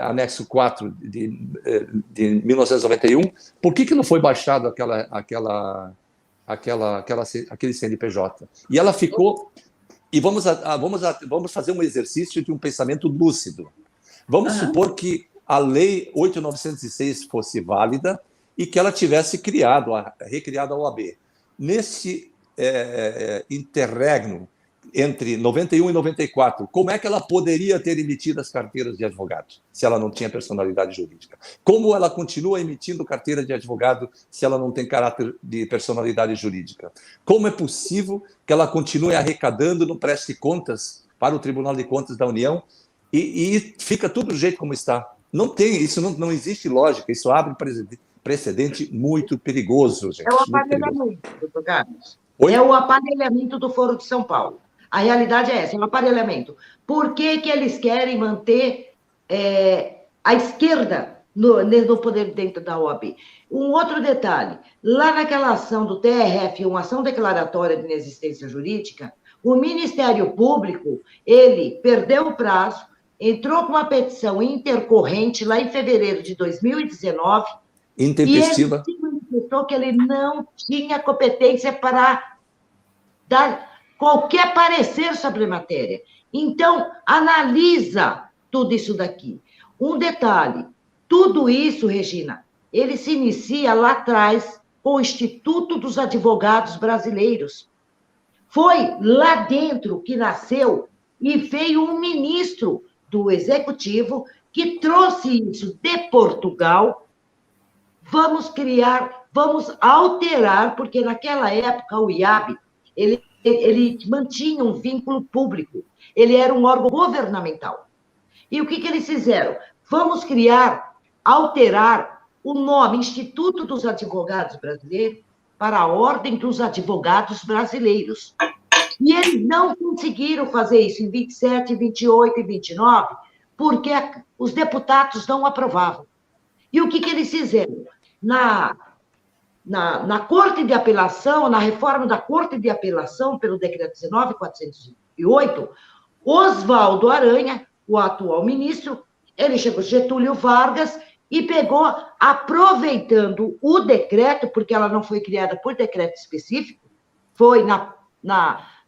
anexo 4 de 1991, por que não foi baixado aquele CNPJ? E ela ficou... E vamos fazer um exercício de um pensamento lúcido. Vamos supor que a Lei 8.906 fosse válida e que ela tivesse recriado a OAB. Nesse interregno, entre 91 e 94, como é que ela poderia ter emitido as carteiras de advogado se ela não tinha personalidade jurídica? Como ela continua emitindo carteira de advogado se ela não tem caráter de personalidade jurídica? Como é possível que ela continue arrecadando no Preste Contas para o Tribunal de Contas da União e fica tudo do jeito como está? Não tem, isso não existe lógica, isso abre precedente muito perigoso, gente. É o aparelhamento, doutor Carlos. Oi? É o aparelhamento do Foro de São Paulo. A realidade é essa, é o aparelhamento. Por que eles querem manter a esquerda no poder dentro da OAB? Um outro detalhe, lá naquela ação do TRF, uma ação declaratória de inexistência jurídica, o Ministério Público, ele perdeu o prazo, entrou com uma petição intercorrente lá em fevereiro de 2019, intempestiva. e ele manifestou que ele não tinha competência para dar qualquer parecer sobre a matéria. Então, analisa tudo isso daqui. Um detalhe, tudo isso, Regina, ele se inicia lá atrás com o Instituto dos Advogados Brasileiros. Foi lá dentro que nasceu e veio um ministro do Executivo que trouxe isso de Portugal. Vamos alterar, porque naquela época o IAB, ele mantinha um vínculo público, ele era um órgão governamental. E o que eles fizeram? Vamos alterar o nome Instituto dos Advogados Brasileiros para a Ordem dos Advogados Brasileiros. E eles não conseguiram fazer isso em 27, 28 e 29, porque os deputados não aprovavam. E o que eles fizeram? Na Corte de Apelação, na reforma da Corte de Apelação, pelo Decreto 19.408, Oswaldo Aranha, o atual ministro, ele chegou Getúlio Vargas e pegou, aproveitando o decreto, porque ela não foi criada por decreto específico, foi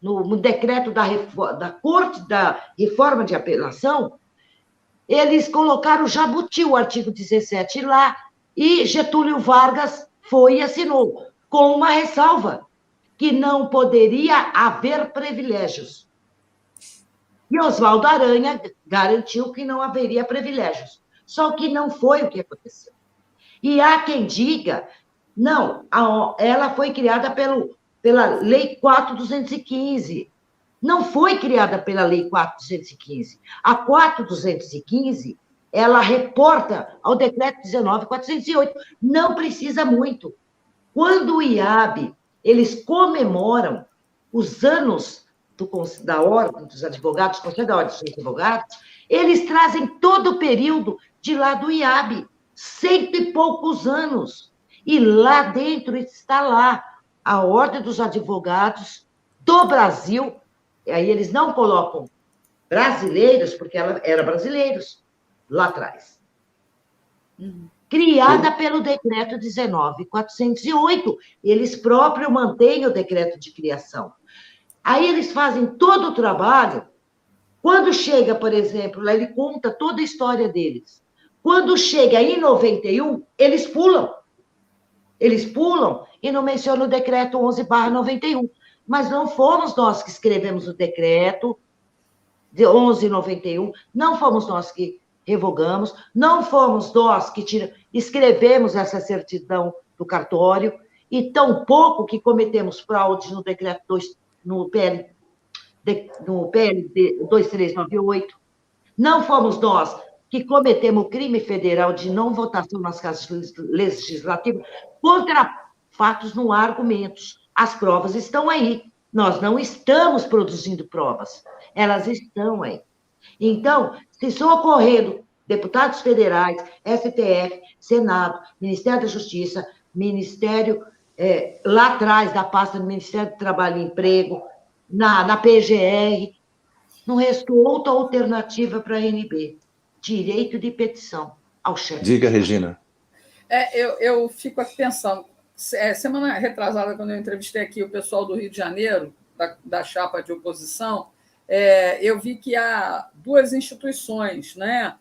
no decreto da Corte da Reforma de Apelação, eles colocaram o jabuti, o artigo 17 lá, e Getúlio Vargas foi e assinou, com uma ressalva, que não poderia haver privilégios. E Oswaldo Aranha garantiu que não haveria privilégios. Só que não foi o que aconteceu. E há quem diga, não, ela foi criada pela Lei 4.215. Não foi criada pela Lei 4.215. A 4.215, ela reporta ao Decreto 19.408. Não precisa muito. Quando o IAB, eles comemoram os anos da Ordem dos Advogados, Conselho da Ordem dos Advogados, eles trazem todo o período de lá do IAB, 100 e poucos anos. E lá dentro está lá a Ordem dos Advogados do Brasil. E aí eles não colocam brasileiros, porque ela era brasileiros lá atrás. Criada pelo Decreto 19.408. Eles próprios mantêm o decreto de criação. Aí eles fazem todo o trabalho. Quando chega, por exemplo, lá ele conta toda a história deles. Quando chega em 91, eles pulam. Eles pulam e não mencionam o decreto 11/91. Mas não fomos nós que escrevemos o decreto de 11/91, não fomos nós que revogamos, não fomos nós que escrevemos essa certidão do cartório, e tampouco que cometemos fraude no decreto 2, no PL 2398. Não fomos nós que cometemos o crime federal de não votação nas casas legislativas contra fatos, não há argumentos. As provas estão aí. Nós não estamos produzindo provas. Elas estão aí. Então, se socorrendo deputados federais, STF, Senado, Ministério da Justiça, Ministério, lá atrás da pasta do Ministério do Trabalho e Emprego, na PGR, não restou outra alternativa para a ANB. Direito de petição ao chefe. Diga, Regina. Eu fico aqui pensando, semana retrasada, quando eu entrevistei aqui o pessoal do Rio de Janeiro, da chapa de oposição, eu vi que há duas instituições, né?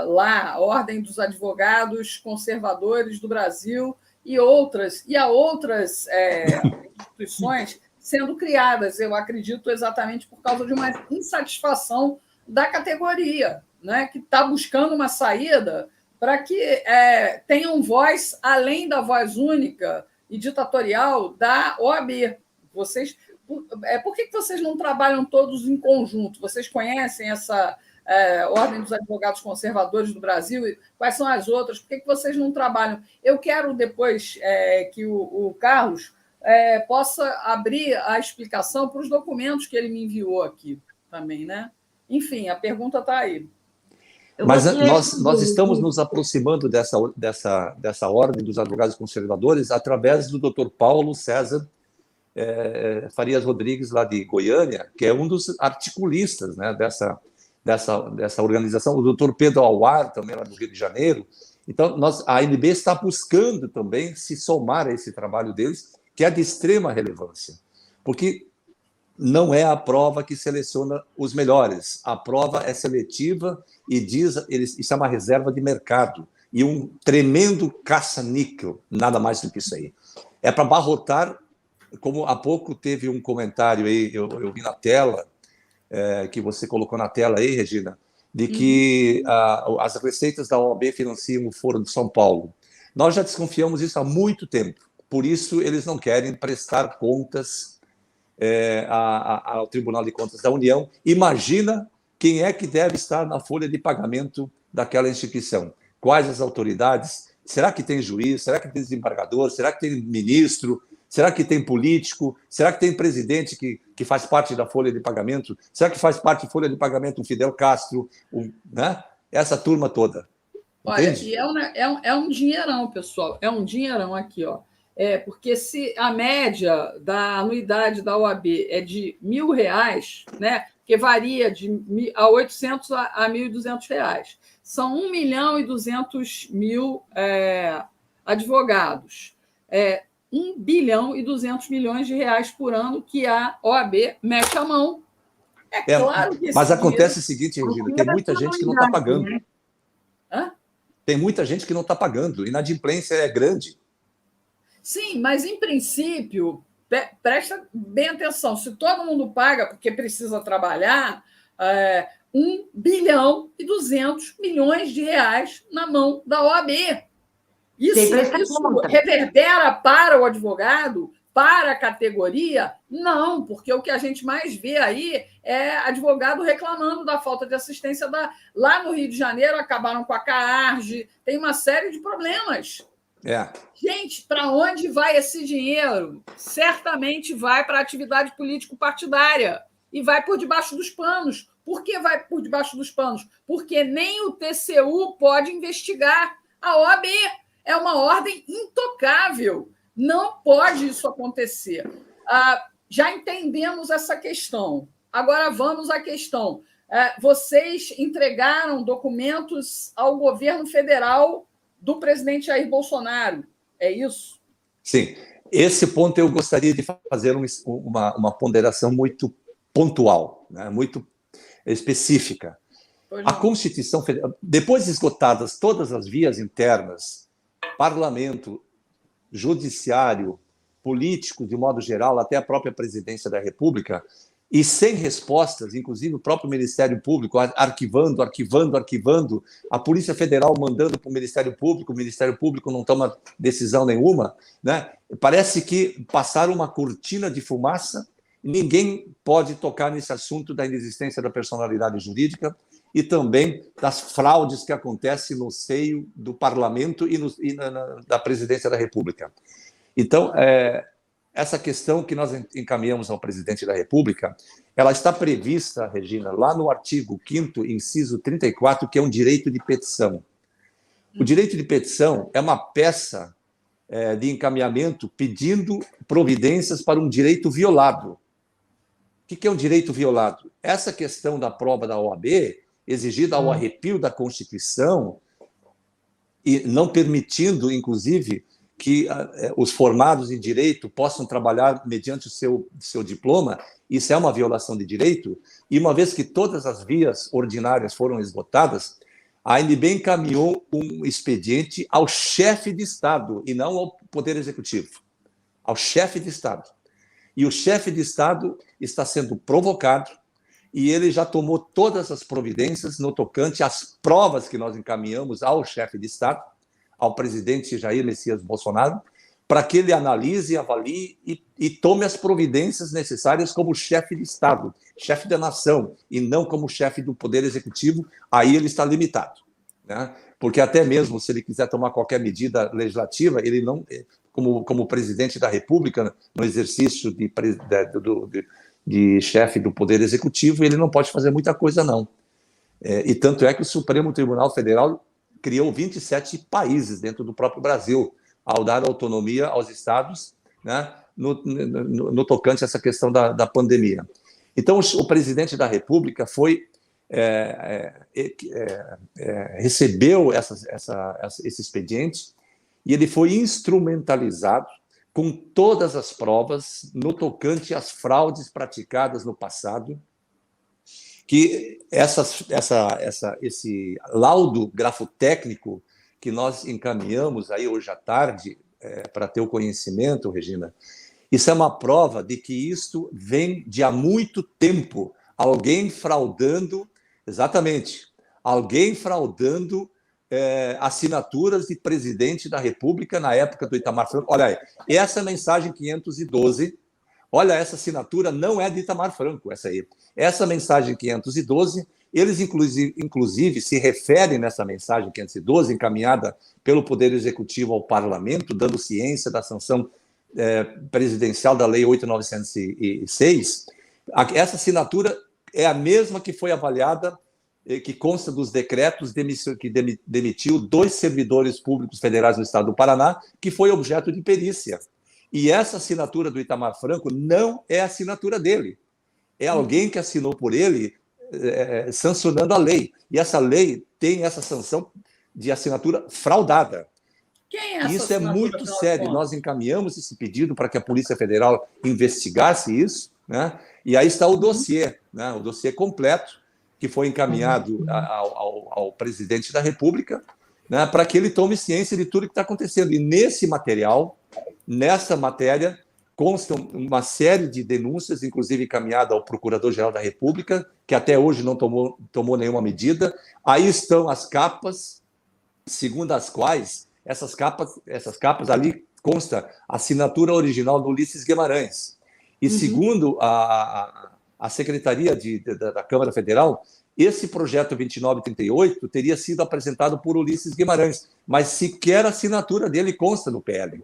Lá, a Ordem dos Advogados Conservadores do Brasil e há outras instituições sendo criadas, eu acredito, exatamente por causa de uma insatisfação da categoria, né, que está buscando uma saída para que tenham voz além da voz única e ditatorial da OAB. Por que vocês não trabalham todos em conjunto? Vocês conhecem essa Ordem dos Advogados Conservadores do Brasil? Quais são as outras? Por que vocês não trabalham? Eu quero depois que o Carlos possa abrir a explicação para os documentos que ele me enviou aqui também, né? Enfim, a pergunta está aí. Mas nós estamos nos aproximando dessa ordem dos advogados conservadores através do Dr. Paulo César Farias Rodrigues, lá de Goiânia, que é um dos articulistas, né, dessa organização, o Dr. Pedro Alvar, também lá do Rio de Janeiro. Então, a ANB está buscando também se somar a esse trabalho deles, que é de extrema relevância, porque não é a prova que seleciona os melhores. A prova é seletiva e isso é uma reserva de mercado e um tremendo caça-níquel, nada mais do que isso aí. É para abarrotar, como há pouco teve um comentário aí, eu vi na tela, que você colocou na tela aí, Regina, de que as receitas da OAB financiam o Foro de São Paulo. Nós já desconfiamos isso há muito tempo, por isso eles não querem prestar contas ao Tribunal de Contas da União. Imagina quem é que deve estar na folha de pagamento daquela instituição. Quais as autoridades? Será que tem juiz? Será que tem desembargador? Será que tem ministro? Será que tem político? Será que tem presidente que faz parte da folha de pagamento? Será que faz parte da folha de pagamento o Fidel Castro? Né? Essa turma toda. Olha, e é um dinheirão, pessoal. É um dinheirão aqui, ó. Porque se a média da anuidade da OAB é de R$1.000, né, que varia de a R$800 a R$1.200, são 1.200.000 advogados. 1 bilhão e 200 milhões de reais por ano que a OAB mete a mão. Claro que mas acontece o seguinte, Regina, tem muita gente que não está pagando. Né? Tem muita gente que não está pagando. A inadimplência é grande. Sim, mas, em princípio, presta bem atenção, se todo mundo paga porque precisa trabalhar, 1 bilhão e 200 milhões de reais na mão da OAB. Isso reverbera para o advogado, para a categoria? Não, porque o que a gente mais vê aí é advogado reclamando da falta de assistência. Lá no Rio de Janeiro, acabaram com a CAARG, tem uma série de problemas. Gente, para onde vai esse dinheiro? Certamente vai para a atividade político-partidária e vai por debaixo dos panos. Por que vai por debaixo dos panos? Porque nem o TCU pode investigar. A OAB é uma ordem intocável. Não pode isso acontecer. Já entendemos essa questão. Agora vamos à questão. Vocês entregaram documentos ao governo federal do presidente Jair Bolsonaro, é isso? Sim. Esse ponto eu gostaria de fazer uma ponderação muito pontual, né? Muito específica. A Constituição Federal, depois de esgotadas todas as vias internas, parlamento, judiciário, político, de modo geral, até a própria presidência da República, e sem respostas, inclusive o próprio Ministério Público arquivando, a Polícia Federal mandando para o Ministério Público não toma decisão nenhuma, né? Parece que passaram uma cortina de fumaça, ninguém pode tocar nesse assunto da inexistência da personalidade jurídica e também das fraudes que acontecem no seio do Parlamento e da Presidência da República. Então, essa questão que nós encaminhamos ao presidente da República, ela está prevista, Regina, lá no artigo 5º, inciso 34, que é um direito de petição. O direito de petição é uma peça de encaminhamento pedindo providências para um direito violado. O que é um direito violado? Essa questão da prova da OAB, exigida ao arrepio da Constituição, e não permitindo, inclusive, que os formados em direito possam trabalhar mediante o seu diploma, isso é uma violação de direito, e uma vez que todas as vias ordinárias foram esgotadas, a ANB encaminhou um expediente ao chefe de Estado, e não ao Poder Executivo, ao chefe de Estado. E o chefe de Estado está sendo provocado e ele já tomou todas as providências no tocante às provas que nós encaminhamos ao chefe de Estado, ao presidente Jair Messias Bolsonaro, para que ele analise, avalie e tome as providências necessárias como chefe de Estado, chefe da nação, e não como chefe do Poder Executivo. Aí ele está limitado, né? Porque até mesmo se ele quiser tomar qualquer medida legislativa, ele não, como presidente da República, no exercício de chefe do Poder Executivo, ele não pode fazer muita coisa, não. E tanto é que o Supremo Tribunal Federal criou 27 países dentro do próprio Brasil, ao dar autonomia aos estados, né, no tocante a essa questão da pandemia. Então, o presidente da República recebeu esse expediente e ele foi instrumentalizado com todas as provas no tocante às fraudes praticadas no passado, que esse laudo grafotécnico que nós encaminhamos aí hoje à tarde para ter o conhecimento, Regina, isso é uma prova de que isto vem de há muito tempo, alguém fraudando, exatamente, alguém fraudando assinaturas de presidente da República na época do Itamar Franco. Olha aí, essa mensagem 512, olha, essa assinatura não é de Itamar Franco, essa aí. Essa mensagem 512, eles inclusive se referem nessa mensagem 512, encaminhada pelo Poder Executivo ao Parlamento, dando ciência da sanção presidencial da Lei 8.906, essa assinatura é a mesma que foi avaliada, que consta dos decretos que demitiu 2 servidores públicos federais no estado do Paraná, que foi objeto de perícia. E essa assinatura do Itamar Franco não é a assinatura dele. É alguém que assinou por ele, sancionando a lei. E essa lei tem essa sanção de assinatura fraudada. Quem é essa isso é muito fraudada? sério. Nós encaminhamos esse pedido para que a Polícia Federal investigasse isso, né? E aí está o dossiê, né? O dossiê completo, que foi encaminhado ao presidente da República, né? Para que ele tome ciência de tudo que está acontecendo. E nesse material, nessa matéria, constam uma série de denúncias, inclusive encaminhada ao Procurador-Geral da República, que até hoje não tomou nenhuma medida. Aí estão as capas, segundo as quais essas capas ali consta a assinatura original do Ulisses Guimarães. E segundo a Secretaria da Câmara Federal, esse projeto 2938 teria sido apresentado por Ulisses Guimarães, mas sequer a assinatura dele consta no PL.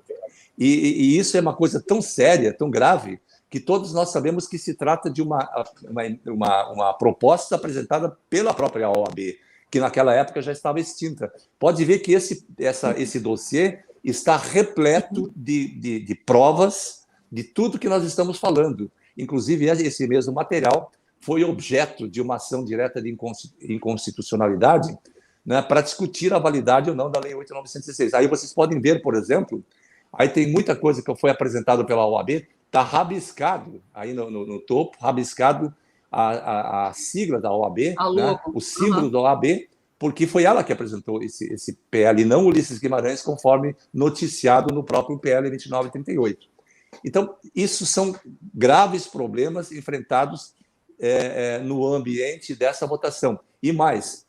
E isso é uma coisa tão séria, tão grave, que todos nós sabemos que se trata de uma proposta apresentada pela própria OAB, que naquela época já estava extinta. Pode ver que esse dossiê está repleto de provas de tudo que nós estamos falando. Inclusive, esse mesmo material foi objeto de uma ação direta de inconstitucionalidade, né, para discutir a validade ou não da Lei 8.906. Aí vocês podem ver, por exemplo, aí tem muita coisa que foi apresentada pela OAB, está rabiscado aí no topo, rabiscado a sigla da OAB, né, o símbolo da OAB, porque foi ela que apresentou esse PL, não Ulisses Guimarães, conforme noticiado no próprio PL 2938. Então, isso são graves problemas enfrentados no ambiente dessa votação. E mais,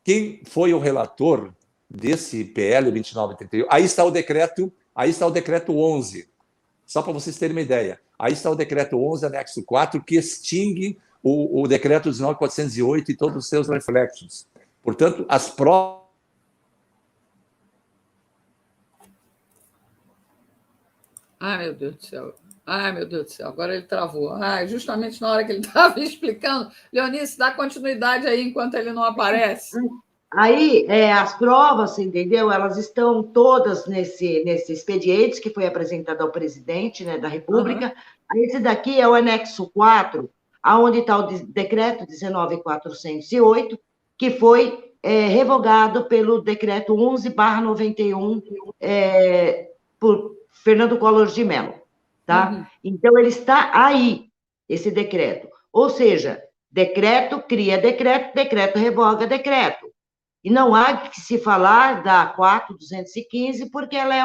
quem foi o relator desse PL 2938? Aí está o decreto 11, só para vocês terem uma ideia. Aí está o decreto 11, anexo 4, que extingue o decreto 19.408 e todos os seus reflexos. Portanto, as provas... Ai, meu Deus do céu. Ai, meu Deus do céu. Agora ele travou. Ai, justamente na hora que ele estava explicando. Leonice, dá continuidade aí enquanto ele não aparece. Aí, as provas, entendeu? Elas estão todas nesse expediente que foi apresentado ao presidente, né, da República. Aí, esse daqui é o anexo 4, onde está o decreto 19.408, que foi revogado pelo decreto 11/91, por Fernando Collor de Mello. Tá? Então, ele está aí, esse decreto. Ou seja, decreto cria decreto, decreto revoga decreto. E não há que se falar da 4.215, porque ela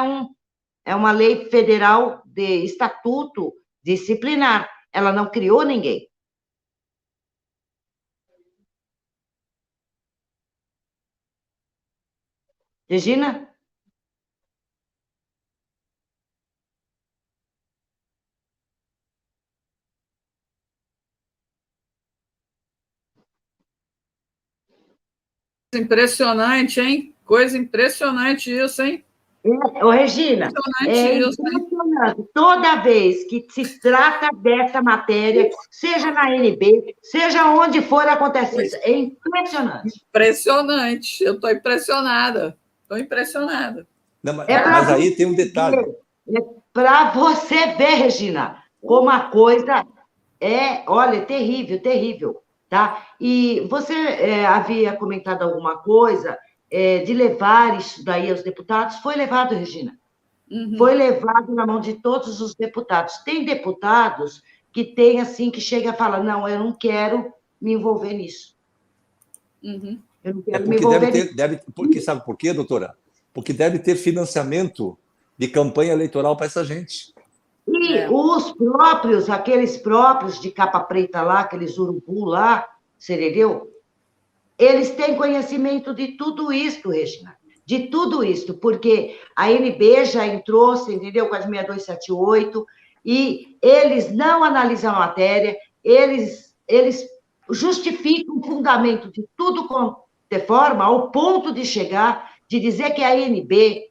é uma lei federal de estatuto disciplinar. Ela não criou ninguém. Regina? Impressionante, hein? Coisa impressionante isso, hein? Ô, Regina, é Impressionante isso, hein? impressionante. Toda vez que se trata dessa matéria, seja na NB, seja onde for acontecer isso, é impressionante. Impressionante. Eu estou impressionada. Estou impressionada. Não, mas aí tem um detalhe. É para você ver, Regina, como a coisa é, olha, terrível, terrível, tá? E você havia comentado alguma coisa de levar isso daí aos deputados? Foi levado, Regina. Uhum. Foi levado na mão de todos os deputados. Tem deputados que tem assim, que chega e fala, não, eu não quero me envolver nisso. Uhum. Eu não quero me envolver nisso. Porque, sabe por quê, doutora? Porque deve ter financiamento de campanha eleitoral para essa gente. E os próprios, aqueles próprios de capa preta lá, aqueles urubu lá, você entendeu? Eles têm conhecimento de tudo isto, Regina. De tudo isto, porque a NB já entrou, você entendeu, com as 6278, e eles não analisam a matéria, eles justificam o fundamento de tudo de forma ao ponto de chegar, de dizer que a NB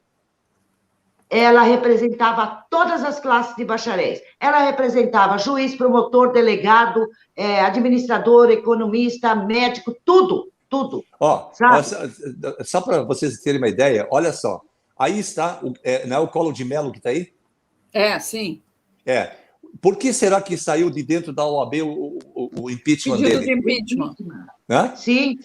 ela representava todas as classes de bacharéis. Ela representava juiz, promotor, delegado, administrador, economista, médico, tudo, tudo. Ó, só para vocês terem uma ideia, olha só. Aí está, não é o Collor de Mello que está aí? Sim. Por que será que saiu de dentro da OAB o impeachment Pedido dele? de impeachment. Hã? Sim.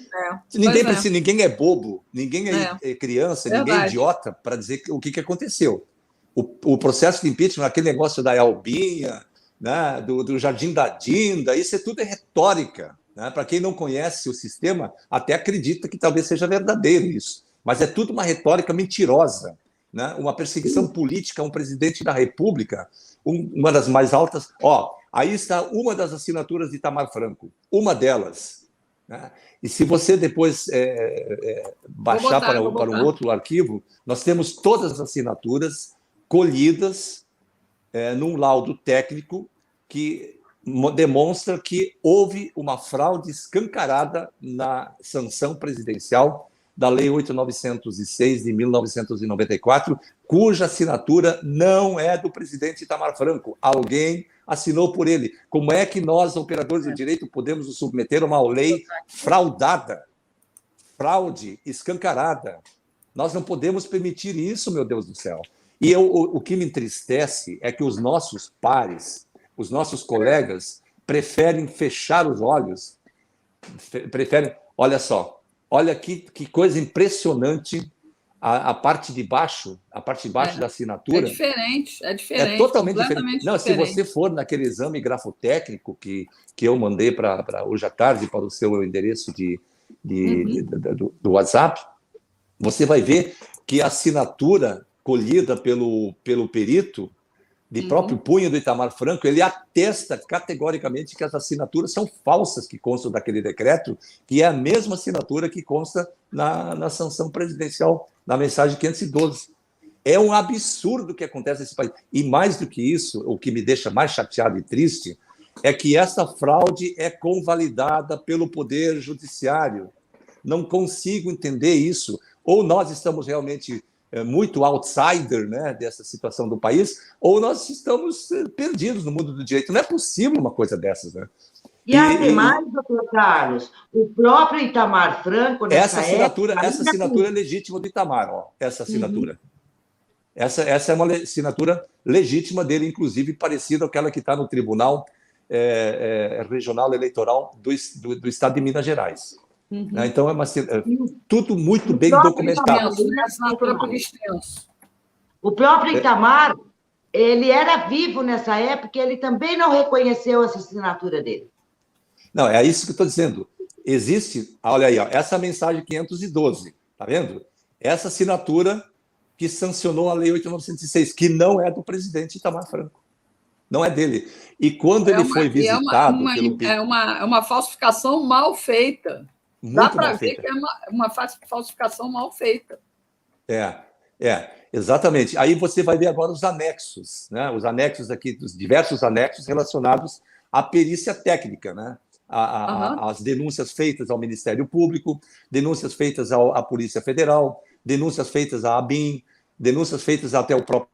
Ninguém é bobo, ninguém é criança, ninguém é idiota para dizer o que aconteceu. O processo de impeachment, aquele negócio da Albinha, né, do Jardim da Dinda, isso tudo é retórica. Né? Para quem não conhece o sistema, até acredita que talvez seja verdadeiro isso. Mas é tudo uma retórica mentirosa. Né? Uma perseguição política a um presidente da República, uma das mais altas. Aí está uma das assinaturas de Itamar Franco, uma delas. Né? E se você depois baixar para um outro arquivo, nós temos todas as assinaturas colhidas num laudo técnico que demonstra que houve uma fraude escancarada na sanção presidencial da Lei 8.906 de 1994, cuja assinatura não é do presidente Itamar Franco. Alguém assinou por ele. Como é que nós, operadores do direito, podemos nos submeter a uma lei fraudada? Fraude escancarada. Nós não podemos permitir isso, meu Deus do céu. E o que me entristece é que os nossos pares, os nossos colegas, preferem fechar os olhos, olha só, olha que coisa impressionante a parte de baixo da assinatura. É diferente. É totalmente diferente. Não, se você for naquele exame grafotécnico que eu mandei para hoje à tarde para o seu endereço do WhatsApp, você vai ver que a assinatura colhida pelo perito, de próprio punho do Itamar Franco, ele atesta categoricamente que as assinaturas são falsas que constam daquele decreto, que é a mesma assinatura que consta na sanção presidencial, na mensagem 512. É um absurdo o que acontece nesse país. E mais do que isso, o que me deixa mais chateado e triste é que essa fraude é convalidada pelo Poder Judiciário. Não consigo entender isso. Ou nós estamos realmente muito outsider, né, dessa situação do país, ou nós estamos perdidos no mundo do direito. Não é possível uma coisa dessas, né? E ademais, doutor Carlos, o próprio Itamar Franco, essa assinatura é legítima do Itamar, essa assinatura. Essa é uma assinatura legítima dele, inclusive parecida àquela que está no Tribunal Regional Eleitoral do Estado de Minas Gerais. Então, tudo muito bem documentado. O próprio Itamar, ele era vivo nessa época, ele também não reconheceu essa assinatura dele. Não, é isso que eu estou dizendo. Existe, olha aí, essa mensagem 512, tá vendo? Essa assinatura que sancionou a Lei 8.906, que não é do presidente Itamar Franco. Não é dele. E quando ele foi visitado é uma falsificação mal feita. Dá para ver que é uma falsificação mal feita. Exatamente. Aí você vai ver agora os anexos, né? Os anexos aqui, dos diversos anexos relacionados à perícia técnica, né? As denúncias feitas ao Ministério Público, denúncias feitas à Polícia Federal, denúncias feitas à ABIN, denúncias feitas até o próprio...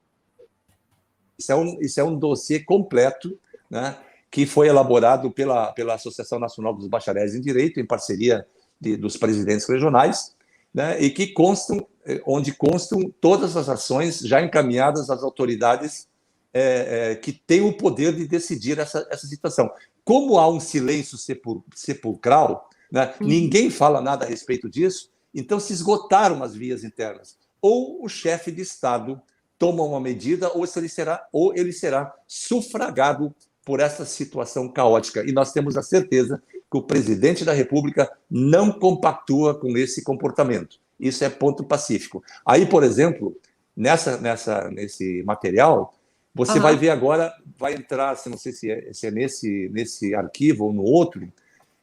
Isso é um dossiê completo, né? Que foi elaborado pela Associação Nacional dos Bacharéis em Direito, em parceria dos presidentes regionais, né? E que onde constam todas as ações já encaminhadas às autoridades que têm o poder de decidir essa situação. Como há um silêncio sepulcral, né? Ninguém fala nada a respeito disso, então se esgotaram as vias internas. Ou o chefe de Estado toma uma medida, ou ele será sufragado por essa situação caótica. E nós temos a certeza que o presidente da República não compactua com esse comportamento. Isso é ponto pacífico. Aí, por exemplo, nesse material, você vai ver agora, vai entrar, não sei se é nesse arquivo ou no outro,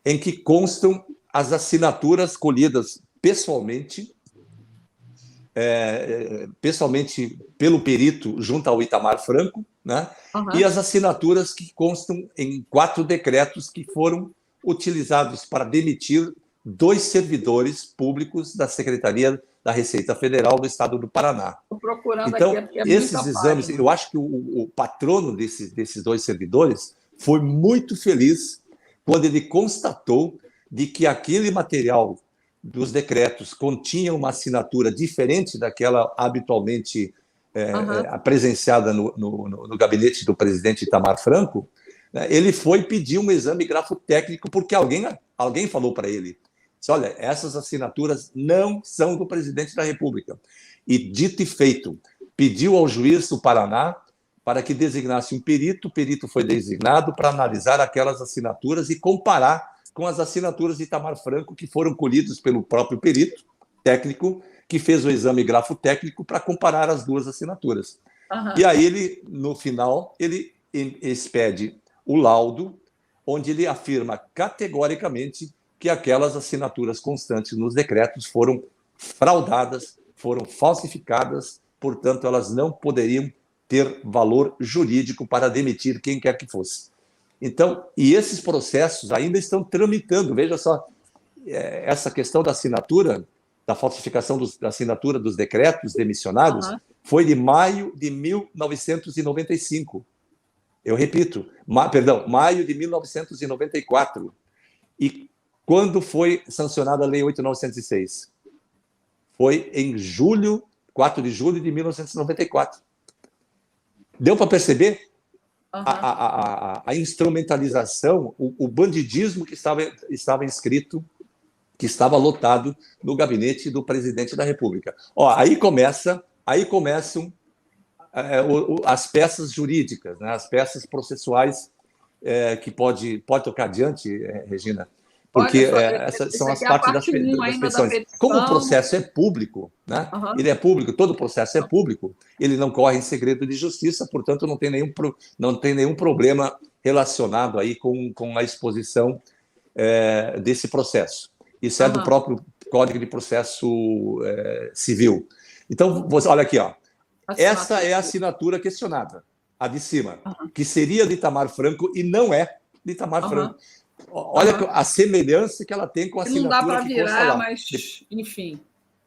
em que constam as assinaturas colhidas pessoalmente pelo perito junto ao Itamar Franco, né? E as assinaturas que constam em 4 decretos que foram utilizados para demitir 2 servidores públicos da Secretaria da Receita Federal do Estado do Paraná. Estou procurando então, aqui, esses exames, eu acho que o patrono desses 2 servidores foi muito feliz quando ele constatou de que aquele material dos decretos continha uma assinatura diferente daquela habitualmente presenciada no gabinete do presidente Itamar Franco. Ele foi pedir um exame grafotécnico porque alguém falou para ele: olha, essas assinaturas não são do presidente da República. E, dito e feito, pediu ao juiz do Paraná para que designasse um perito. O perito foi designado para analisar aquelas assinaturas e comparar com as assinaturas de Itamar Franco, que foram colhidas pelo próprio perito técnico, que fez o exame grafotécnico para comparar as 2 assinaturas. E aí, no final, ele expede o laudo, onde ele afirma categoricamente que aquelas assinaturas constantes nos decretos foram fraudadas, foram falsificadas, portanto, elas não poderiam ter valor jurídico para demitir quem quer que fosse. Então, e esses processos ainda estão tramitando. Veja só, essa questão da assinatura, da falsificação da assinatura dos decretos demissionários, foi de maio de 1995. Eu repito, maio de 1994. E quando foi sancionada a Lei 8.906? Foi em 4 de julho de 1994. Deu para perceber a instrumentalização, o bandidismo que estava inscrito, que estava lotado no gabinete do presidente da República. Aí começam as peças jurídicas, né? As peças processuais que pode tocar adiante, Regina, porque essas são as partes das pensões. Como o processo é público, né? Ele é público, todo o processo é público, ele não corre em segredo de justiça, portanto não tem nenhum problema relacionado aí com a exposição desse processo. Isso é do próprio Código de Processo Civil. Então, olha aqui, essa é a assinatura questionada, a de cima, que seria de Itamar Franco e não é de Itamar Franco. Olha a semelhança que ela tem com a assinatura. Não dá para virar, mas, enfim.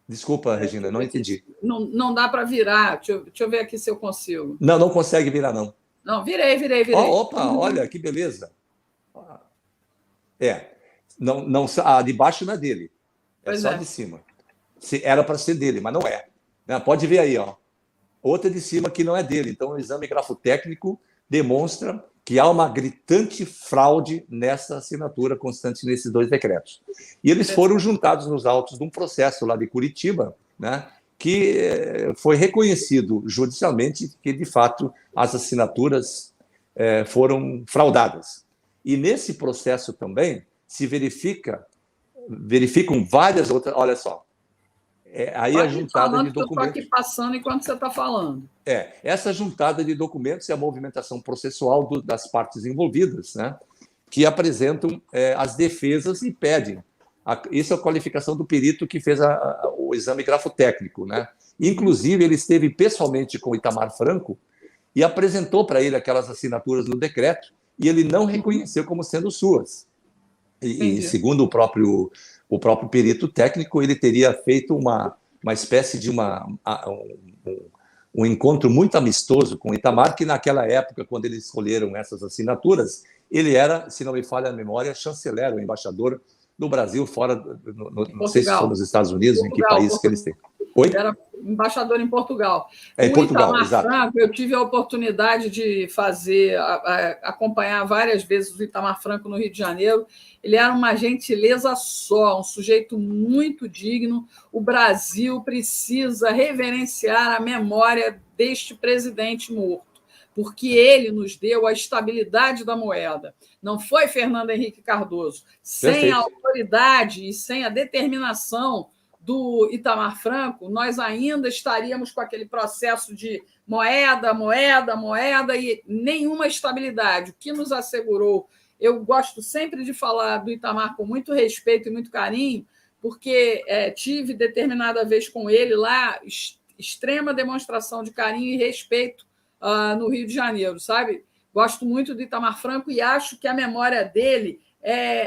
Desculpa, Regina, não entendi. Não dá para virar. Deixa eu ver aqui se eu consigo. Não consegue virar, não. Não, virei. Opa, olha, que beleza. Não, a de baixo não é dele. Só a de cima. Era para ser dele, mas não é. Pode ver aí, outra de cima que não é dele. Então, o exame grafotécnico demonstra que há uma gritante fraude nessa assinatura constante nesses 2 decretos. E eles foram juntados nos autos de um processo lá de Curitiba, né, que foi reconhecido judicialmente que, de fato, as assinaturas foram fraudadas. E nesse processo também se verificam várias outras... Olha só, Aí a juntada de documentos. Eu estou aqui passando enquanto você está falando. Essa juntada de documentos é a movimentação processual das partes envolvidas, né, que apresentam as defesas e pedem. Isso é a qualificação do perito que fez o exame grafotécnico, né? Inclusive, ele esteve pessoalmente com o Itamar Franco e apresentou para ele aquelas assinaturas no decreto e ele não reconheceu como sendo suas. E segundo o próprio perito técnico, ele teria feito uma espécie de um encontro muito amistoso com o Itamar, que naquela época, quando eles escolheram essas assinaturas, ele era, se não me falha a memória, chanceler, o embaixador do Brasil fora, não sei se foi nos Estados Unidos, em que país que eles têm. Oi? Era embaixador em Portugal. Em Portugal, exato. Franco, eu tive a oportunidade de acompanhar várias vezes o Itamar Franco no Rio de Janeiro. Ele era uma gentileza só, um sujeito muito digno. O Brasil precisa reverenciar a memória deste presidente morto, porque ele nos deu a estabilidade da moeda. Não foi Fernando Henrique Cardoso. Sem a autoridade e sem a determinação do Itamar Franco, nós ainda estaríamos com aquele processo de moeda e nenhuma estabilidade. O que nos assegurou, eu gosto sempre de falar do Itamar com muito respeito e muito carinho, porque tive determinada vez com ele lá, extrema demonstração de carinho e respeito no Rio de Janeiro, sabe? Gosto muito do Itamar Franco e acho que a memória dele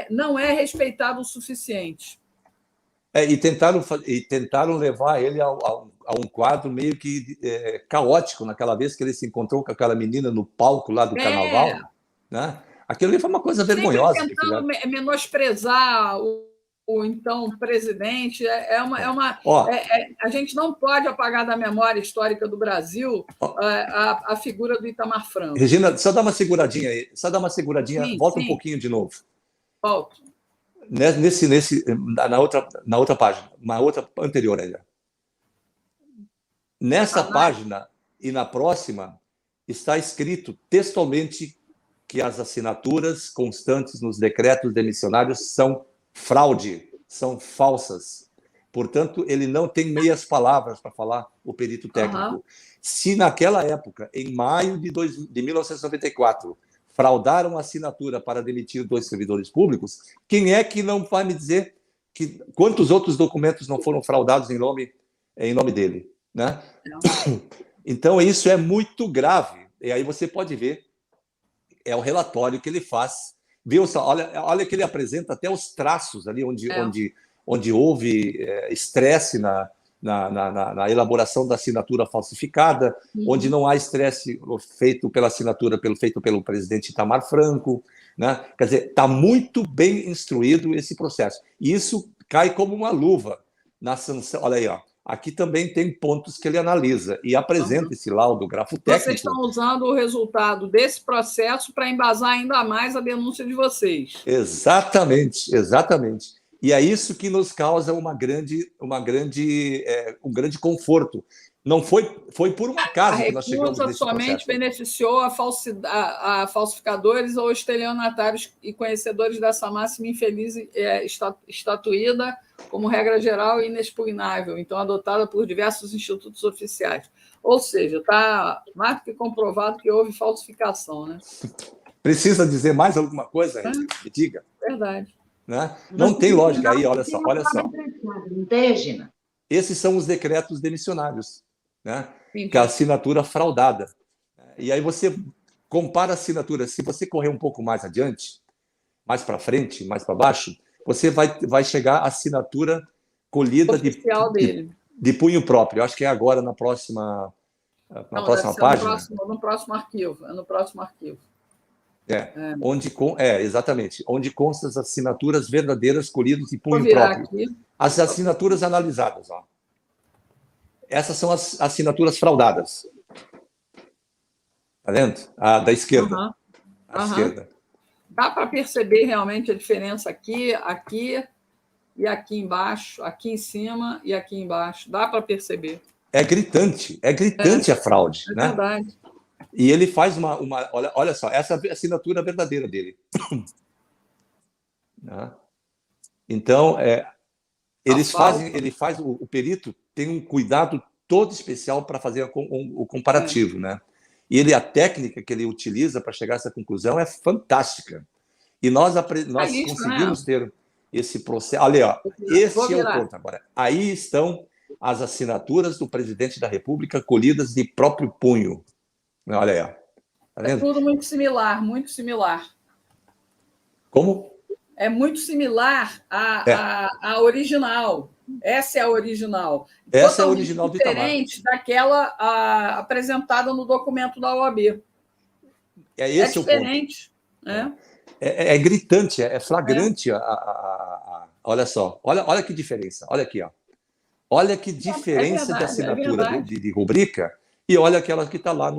não é respeitada o suficiente. E tentaram levar ele a um quadro meio que caótico naquela vez que ele se encontrou com aquela menina no palco lá do Carnaval. Né? Aquilo ali foi uma coisa vergonhosa. Sempre tentando menosprezar o então presidente. A gente não pode apagar da memória histórica do Brasil a figura do Itamar Franco. Regina, só dá uma seguradinha aí. Volta um pouquinho de novo. Volto. Na outra página, uma outra anterior ainda. Nessa página e na próxima está escrito textualmente que as assinaturas constantes nos decretos demissionários são fraude, são falsas. Portanto, ele não tem meias palavras para falar o perito técnico. Se naquela época, em maio de 1994, fraudaram a assinatura para demitir 2 servidores públicos, quem é que não vai me dizer quantos outros documentos não foram fraudados em nome dele? Né? Então, isso é muito grave. E aí você pode ver, é o relatório que ele faz. Viu só? Olha que ele apresenta até os traços ali onde houve estresse na elaboração da assinatura falsificada, onde não há estresse feito pelo presidente Itamar Franco, né? Quer dizer, está muito bem instruído esse processo. E isso cai como uma luva na sanção. Olha aí, aqui também tem pontos que ele analisa e apresenta esse laudo grafotécnico. Vocês estão usando o resultado desse processo para embasar ainda mais a denúncia de vocês. Exatamente. E é isso que nos causa um grande conforto. Não foi por um acaso que nós chegamos nesse processo. A recusa somente beneficiou a falsificadores ou estelionatários e conhecedores dessa máxima infeliz estatuída como regra geral e inexpugnável, então adotada por diversos institutos oficiais. Ou seja, está mais do que comprovado que houve falsificação. Né? Precisa dizer mais alguma coisa? Me diga. Verdade. Né? Não tem lógica aí, olha só. Não tem, Regina? Esses são os decretos demissionários, né? Que é a assinatura fraudada. E aí você compara a assinatura. Se você correr um pouco mais adiante, mais para frente, mais para baixo, você vai chegar à assinatura colhida de punho próprio. Eu acho que é agora na próxima página. No próximo arquivo. É no próximo arquivo. Exatamente, onde constam as assinaturas verdadeiras colhidas de punho próprio. Aqui. As assinaturas analisadas. Essas são as assinaturas fraudadas. Está vendo? A da esquerda. Esquerda. Dá para perceber realmente a diferença aqui e aqui embaixo, aqui em cima e aqui embaixo. Dá para perceber. É gritante a fraude. É verdade. E ele faz olha só, essa é a assinatura verdadeira dele. Então, Ele faz o perito tem um cuidado todo especial para fazer o comparativo, né? E a técnica que ele utiliza para chegar a essa conclusão é fantástica. E nós conseguimos ter esse processo. Olha, ó, esse é o ponto agora. Aí estão as assinaturas do presidente da República colhidas de próprio punho. Olha aí, ó. Tá vendo? É tudo muito similar, muito similar. Como? É muito similar à original. Essa é a original. Essa é a original do Itamar. Diferente daquela apresentada no documento da OAB. Esse é diferente. O ponto. É gritante, é flagrante. Olha só, olha que diferença. Olha aqui, ó. Olha que diferença de assinatura de rubrica e olha aquela que está lá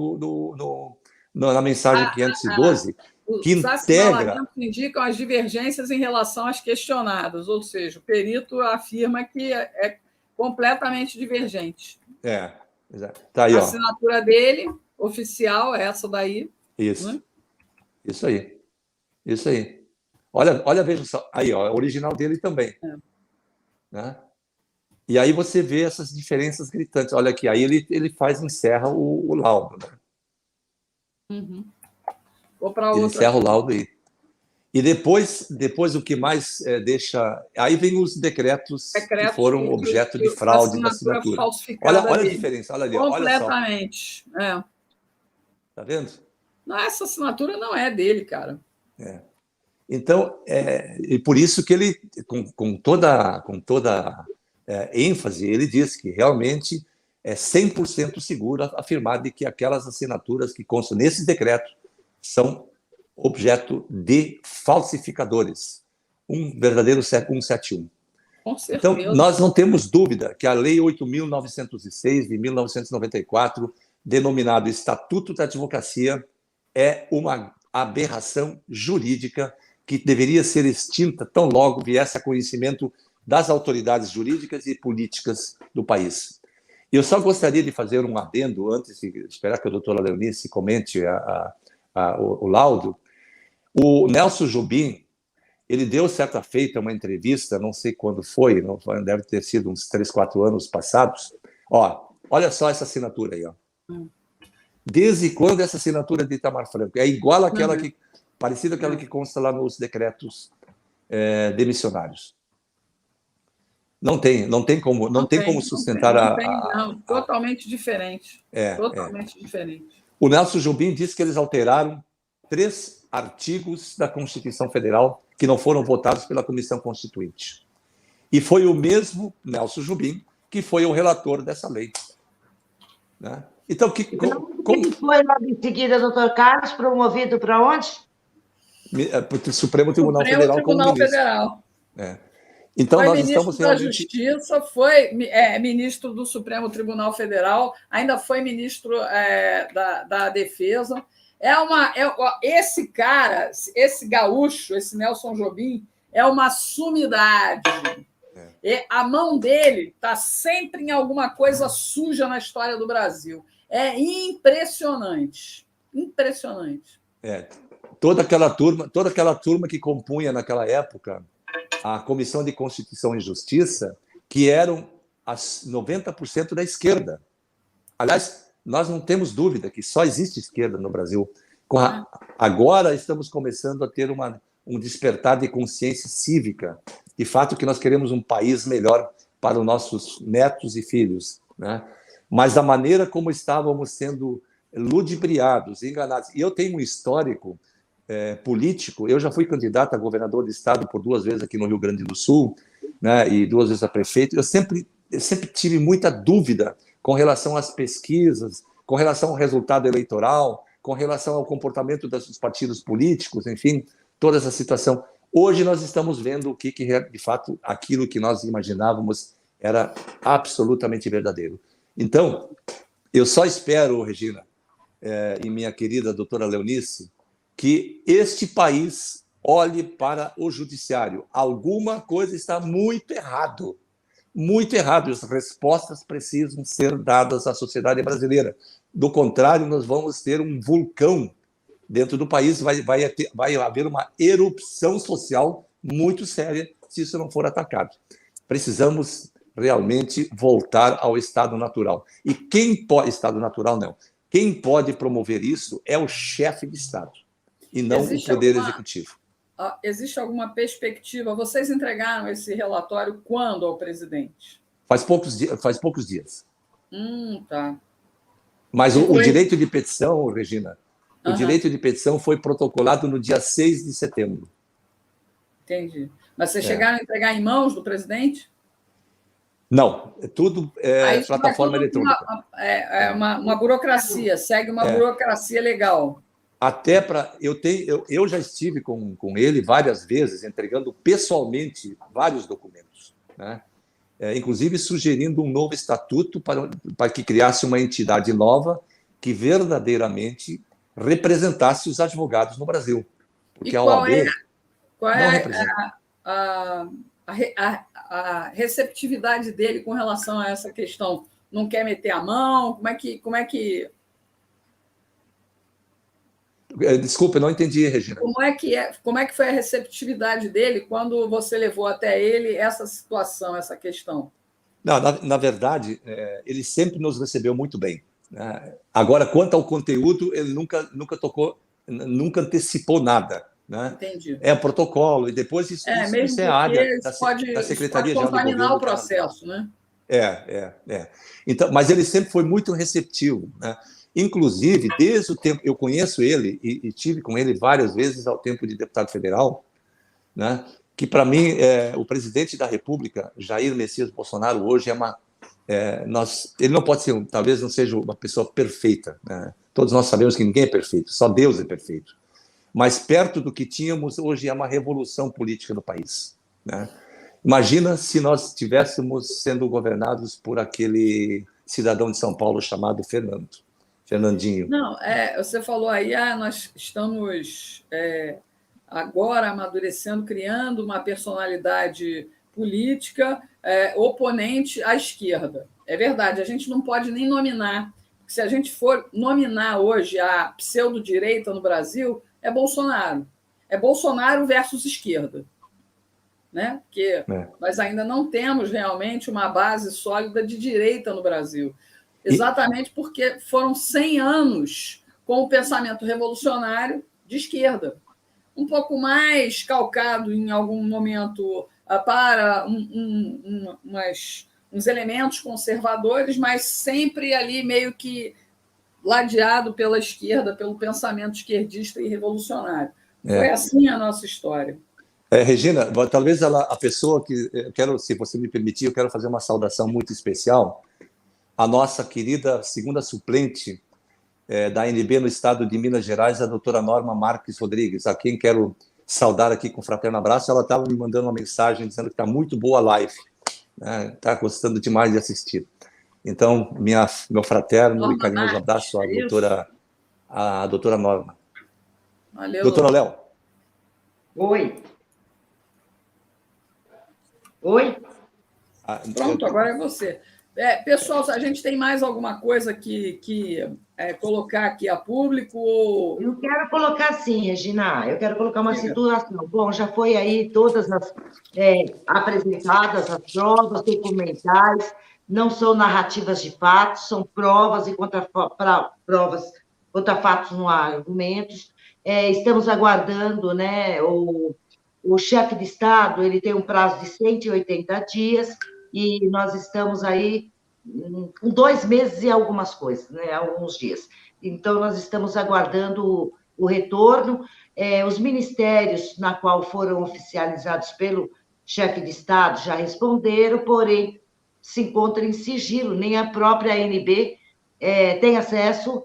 na mensagem 512, que integra... indicam as divergências em relação às questionadas, ou seja, o perito afirma que é completamente divergente. Exato. Tá aí, a assinatura dele, oficial, é essa daí. Isso. Né? Isso aí. Olha, veja só. Aí, ó, o original dele também. Né? E aí você vê essas diferenças gritantes. Olha aqui, aí ele encerra o laudo. Né? Uhum. Ele encerra o laudo aí. E depois o que mais deixa... Aí vem os decretos que foram objeto de fraude da assinatura. Olha a diferença, olha ali. Completamente. Olha só. Tá vendo? Não, essa assinatura não é dele, cara. Então, e por isso que ele, com toda ênfase, ele diz que realmente é 100% seguro afirmar de que aquelas assinaturas que constam nesses decretos são objeto de falsificadores. Um verdadeiro 171. Com certeza. Então, nós não temos dúvida que a Lei 8.906, de 1994, denominado Estatuto da Advocacia, é uma aberração jurídica que deveria ser extinta tão logo viesse a conhecimento das autoridades jurídicas e políticas do país. E eu só gostaria de fazer um adendo, antes de esperar que a doutora Leonice comente o laudo. O Nelson Jobim, ele deu certa feita uma entrevista, não sei quando foi, deve ter sido uns 3, 4 anos passados. Olha só essa assinatura aí. Ó. Desde quando essa assinatura de Itamar Franco? É igual àquela parecida àquela que consta lá nos decretos demissionários. Não tem como sustentar totalmente diferente. Totalmente diferente. O Nelson Jobim disse que eles alteraram 3 artigos da Constituição Federal que não foram votados pela Comissão Constituinte. E foi o mesmo Nelson Jobim que foi o relator dessa lei. Né? Então, como foi logo em seguida, doutor Carlos, promovido para onde? Para o Supremo Tribunal Federal. Tribunal Federal. Então, foi nós estamos realmente... da Justiça, foi ministro do Supremo Tribunal Federal, ainda foi ministro da Defesa. Esse cara, esse gaúcho, esse Nelson Jobim, é uma sumidade. A mão dele está sempre em alguma coisa suja na história do Brasil. É impressionante. Impressionante. Toda aquela turma que compunha naquela época a Comissão de Constituição e Justiça, que eram as 90% da esquerda. Aliás, nós não temos dúvida que só existe esquerda no Brasil. Agora estamos começando a ter um despertar de consciência cívica, de fato que nós queremos um país melhor para os nossos netos e filhos. Né? Mas da maneira como estávamos sendo ludibriados, enganados. E eu tenho um histórico político, eu já fui candidato a governador do estado por 2 vezes aqui no Rio Grande do Sul, né, e 2 vezes a prefeito. Eu sempre tive muita dúvida com relação às pesquisas, com relação ao resultado eleitoral, com relação ao comportamento dos partidos políticos, enfim, toda essa situação. Hoje nós estamos vendo o que de fato, aquilo que nós imaginávamos era absolutamente verdadeiro. Então, eu só espero, Regina, e minha querida doutora Leonice, que este país olhe para o judiciário. Alguma coisa está muito errado. Muito errado. As respostas precisam ser dadas à sociedade brasileira. Do contrário, nós vamos ter um vulcão dentro do país, vai haver uma erupção social muito séria se isso não for atacado. Precisamos realmente voltar ao estado natural. E quem pode... Estado natural, não. Quem pode promover isso é o chefe de Estado, e não o Poder Executivo. Existe alguma perspectiva? Vocês entregaram esse relatório quando ao presidente? Faz poucos dias. Tá. Mas o direito de petição, Regina, o direito de petição foi protocolado no dia 6 de setembro. Entendi. Mas vocês chegaram a entregar em mãos do presidente? Não, tudo é plataforma eletrônica. Uma burocracia, segue uma burocracia legal. Até para... Eu já estive com ele várias vezes, entregando pessoalmente vários documentos, né? Inclusive sugerindo um novo estatuto para que criasse uma entidade nova que verdadeiramente representasse os advogados no Brasil. Porque a OAB qual é a receptividade dele com relação a essa questão? Não quer meter a mão? Como é que... Desculpa, não entendi, Regina. Como é que foi a receptividade dele quando você levou até ele essa situação, essa questão? Não, na verdade, ele sempre nos recebeu muito bem, né? Agora, quanto ao conteúdo, ele nunca tocou, nunca antecipou nada, né? Entendi. É protocolo, e depois isso é a área da Secretaria Pode Geral do Governo. contaminar o processo, né? Então, mas ele sempre foi muito receptivo, né? Inclusive, desde o tempo... Eu conheço ele e tive com ele várias vezes ao tempo de deputado federal, né? Que, para mim, o presidente da República, Jair Messias Bolsonaro, hoje ele não pode ser, talvez não seja uma pessoa perfeita, né? Todos nós sabemos que ninguém é perfeito, só Deus é perfeito. Mas perto do que tínhamos, hoje é uma revolução política no país, né? Imagina se nós estivéssemos sendo governados por aquele cidadão de São Paulo chamado Fernandinho. Não, você falou aí, nós estamos agora amadurecendo, criando uma personalidade política oponente à esquerda. É verdade, a gente não pode nem nominar. Se a gente for nominar hoje a pseudo-direita no Brasil, é Bolsonaro. É Bolsonaro versus esquerda, né? Porque nós ainda não temos realmente uma base sólida de direita no Brasil. Exatamente porque foram 100 anos com o pensamento revolucionário de esquerda. Um pouco mais calcado em algum momento para uns elementos conservadores, mas sempre ali meio que ladeado pela esquerda, pelo pensamento esquerdista e revolucionário. Foi assim a nossa história. Regina, talvez a pessoa que... se você me permitir, eu quero fazer uma saudação muito especial a nossa querida segunda suplente da ANB no estado de Minas Gerais, a doutora Norma Marques Rodrigues, a quem quero saudar aqui com um fraterno abraço. Ela estava me mandando uma mensagem dizendo que está muito boa a live, né? Está gostando demais de assistir. Então, meu fraterno Norma e carinhoso abraço à doutora Norma. Valeu. Doutora Léo. Oi. Pronto, agora é você. Pessoal, a gente tem mais alguma coisa que colocar aqui a público? Ou... Eu quero colocar sim, Regina, eu quero colocar uma situação. Bom, já foi aí todas as apresentadas, as provas documentais, não são narrativas de fatos, são provas e provas contra fatos, não há argumentos. Estamos aguardando, né, o chefe de Estado, ele tem um prazo de 180 dias, e nós estamos aí com 2 meses e algumas coisas, né, alguns dias. Então, nós estamos aguardando o retorno. Os ministérios na qual foram oficializados pelo chefe de Estado já responderam, porém, se encontram em sigilo, nem a própria ANB tem acesso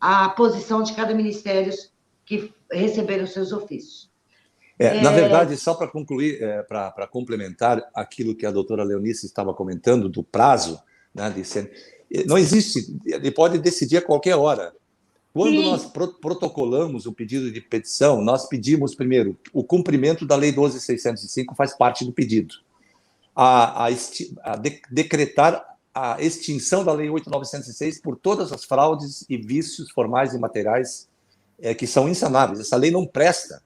à posição de cada ministério que receberam seus ofícios. Na verdade, só para concluir, para complementar aquilo que a doutora Leonice estava comentando, do prazo, né, não existe, ele pode decidir a qualquer hora. Quando nós protocolamos o pedido de petição, nós pedimos, primeiro, o cumprimento da Lei 12.605 faz parte do pedido. Decretar a extinção da Lei 8.906 por todas as fraudes e vícios formais e materiais que são insanáveis. Essa lei não presta.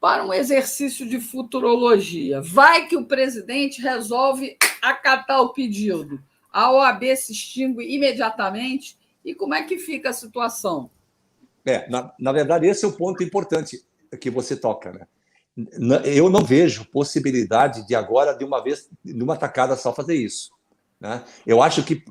para um exercício de futurologia. Vai que o presidente resolve acatar o pedido. A OAB se extingue imediatamente. E como é que fica a situação? Na verdade, esse é o ponto importante que você toca, né? Eu não vejo possibilidade de agora, de uma vez, de uma tacada só fazer isso, né? Eu acho que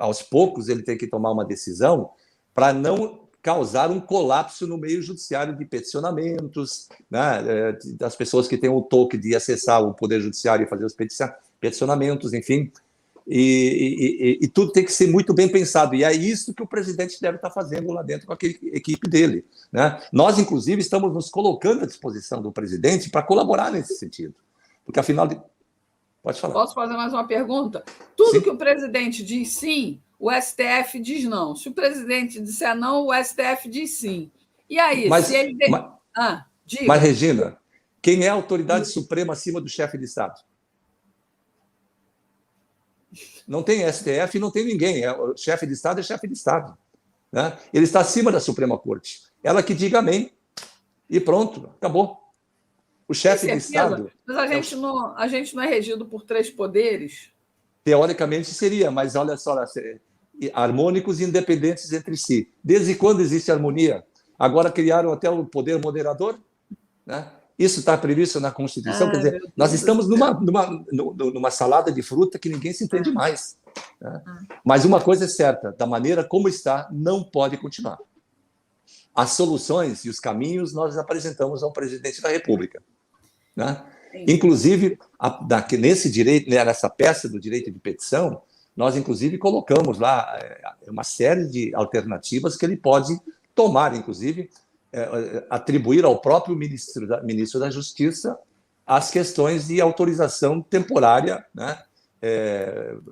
aos poucos ele tem que tomar uma decisão para não causar um colapso no meio judiciário de peticionamentos, né? Das pessoas que têm o toque de acessar o Poder Judiciário e fazer os peticionamentos, enfim. E tudo tem que ser muito bem pensado. E é isso que o presidente deve estar fazendo lá dentro com a equipe dele, né? Nós, inclusive, estamos nos colocando à disposição do presidente para colaborar nesse sentido. Porque, afinal de... Pode falar. Posso fazer mais uma pergunta? Tudo Sim. Que o presidente diz sim, o STF diz não. Se o presidente disser não, o STF diz sim. E aí, se ele... Mas, Regina, quem é a autoridade suprema acima do chefe de Estado? Não tem STF, não tem ninguém. O chefe de Estado é chefe de Estado, né? Ele está acima da Suprema Corte. Ela que diga amém. E pronto, acabou. O chefe de Estado... Mas a gente não é regido por 3 poderes? Teoricamente seria, mas olha só, harmônicos e independentes entre si. Desde quando existe harmonia? Agora criaram até o poder moderador, né? Isso está previsto na Constituição. Quer dizer, nós estamos numa salada de fruta que ninguém se entende mais, né? Mas uma coisa é certa, da maneira como está, não pode continuar. As soluções e os caminhos nós apresentamos ao presidente da República, né? Inclusive, nesse direito, nessa peça do direito de petição, nós, inclusive, colocamos lá uma série de alternativas que ele pode tomar, inclusive, atribuir ao próprio ministro da Justiça as questões de autorização temporária, né?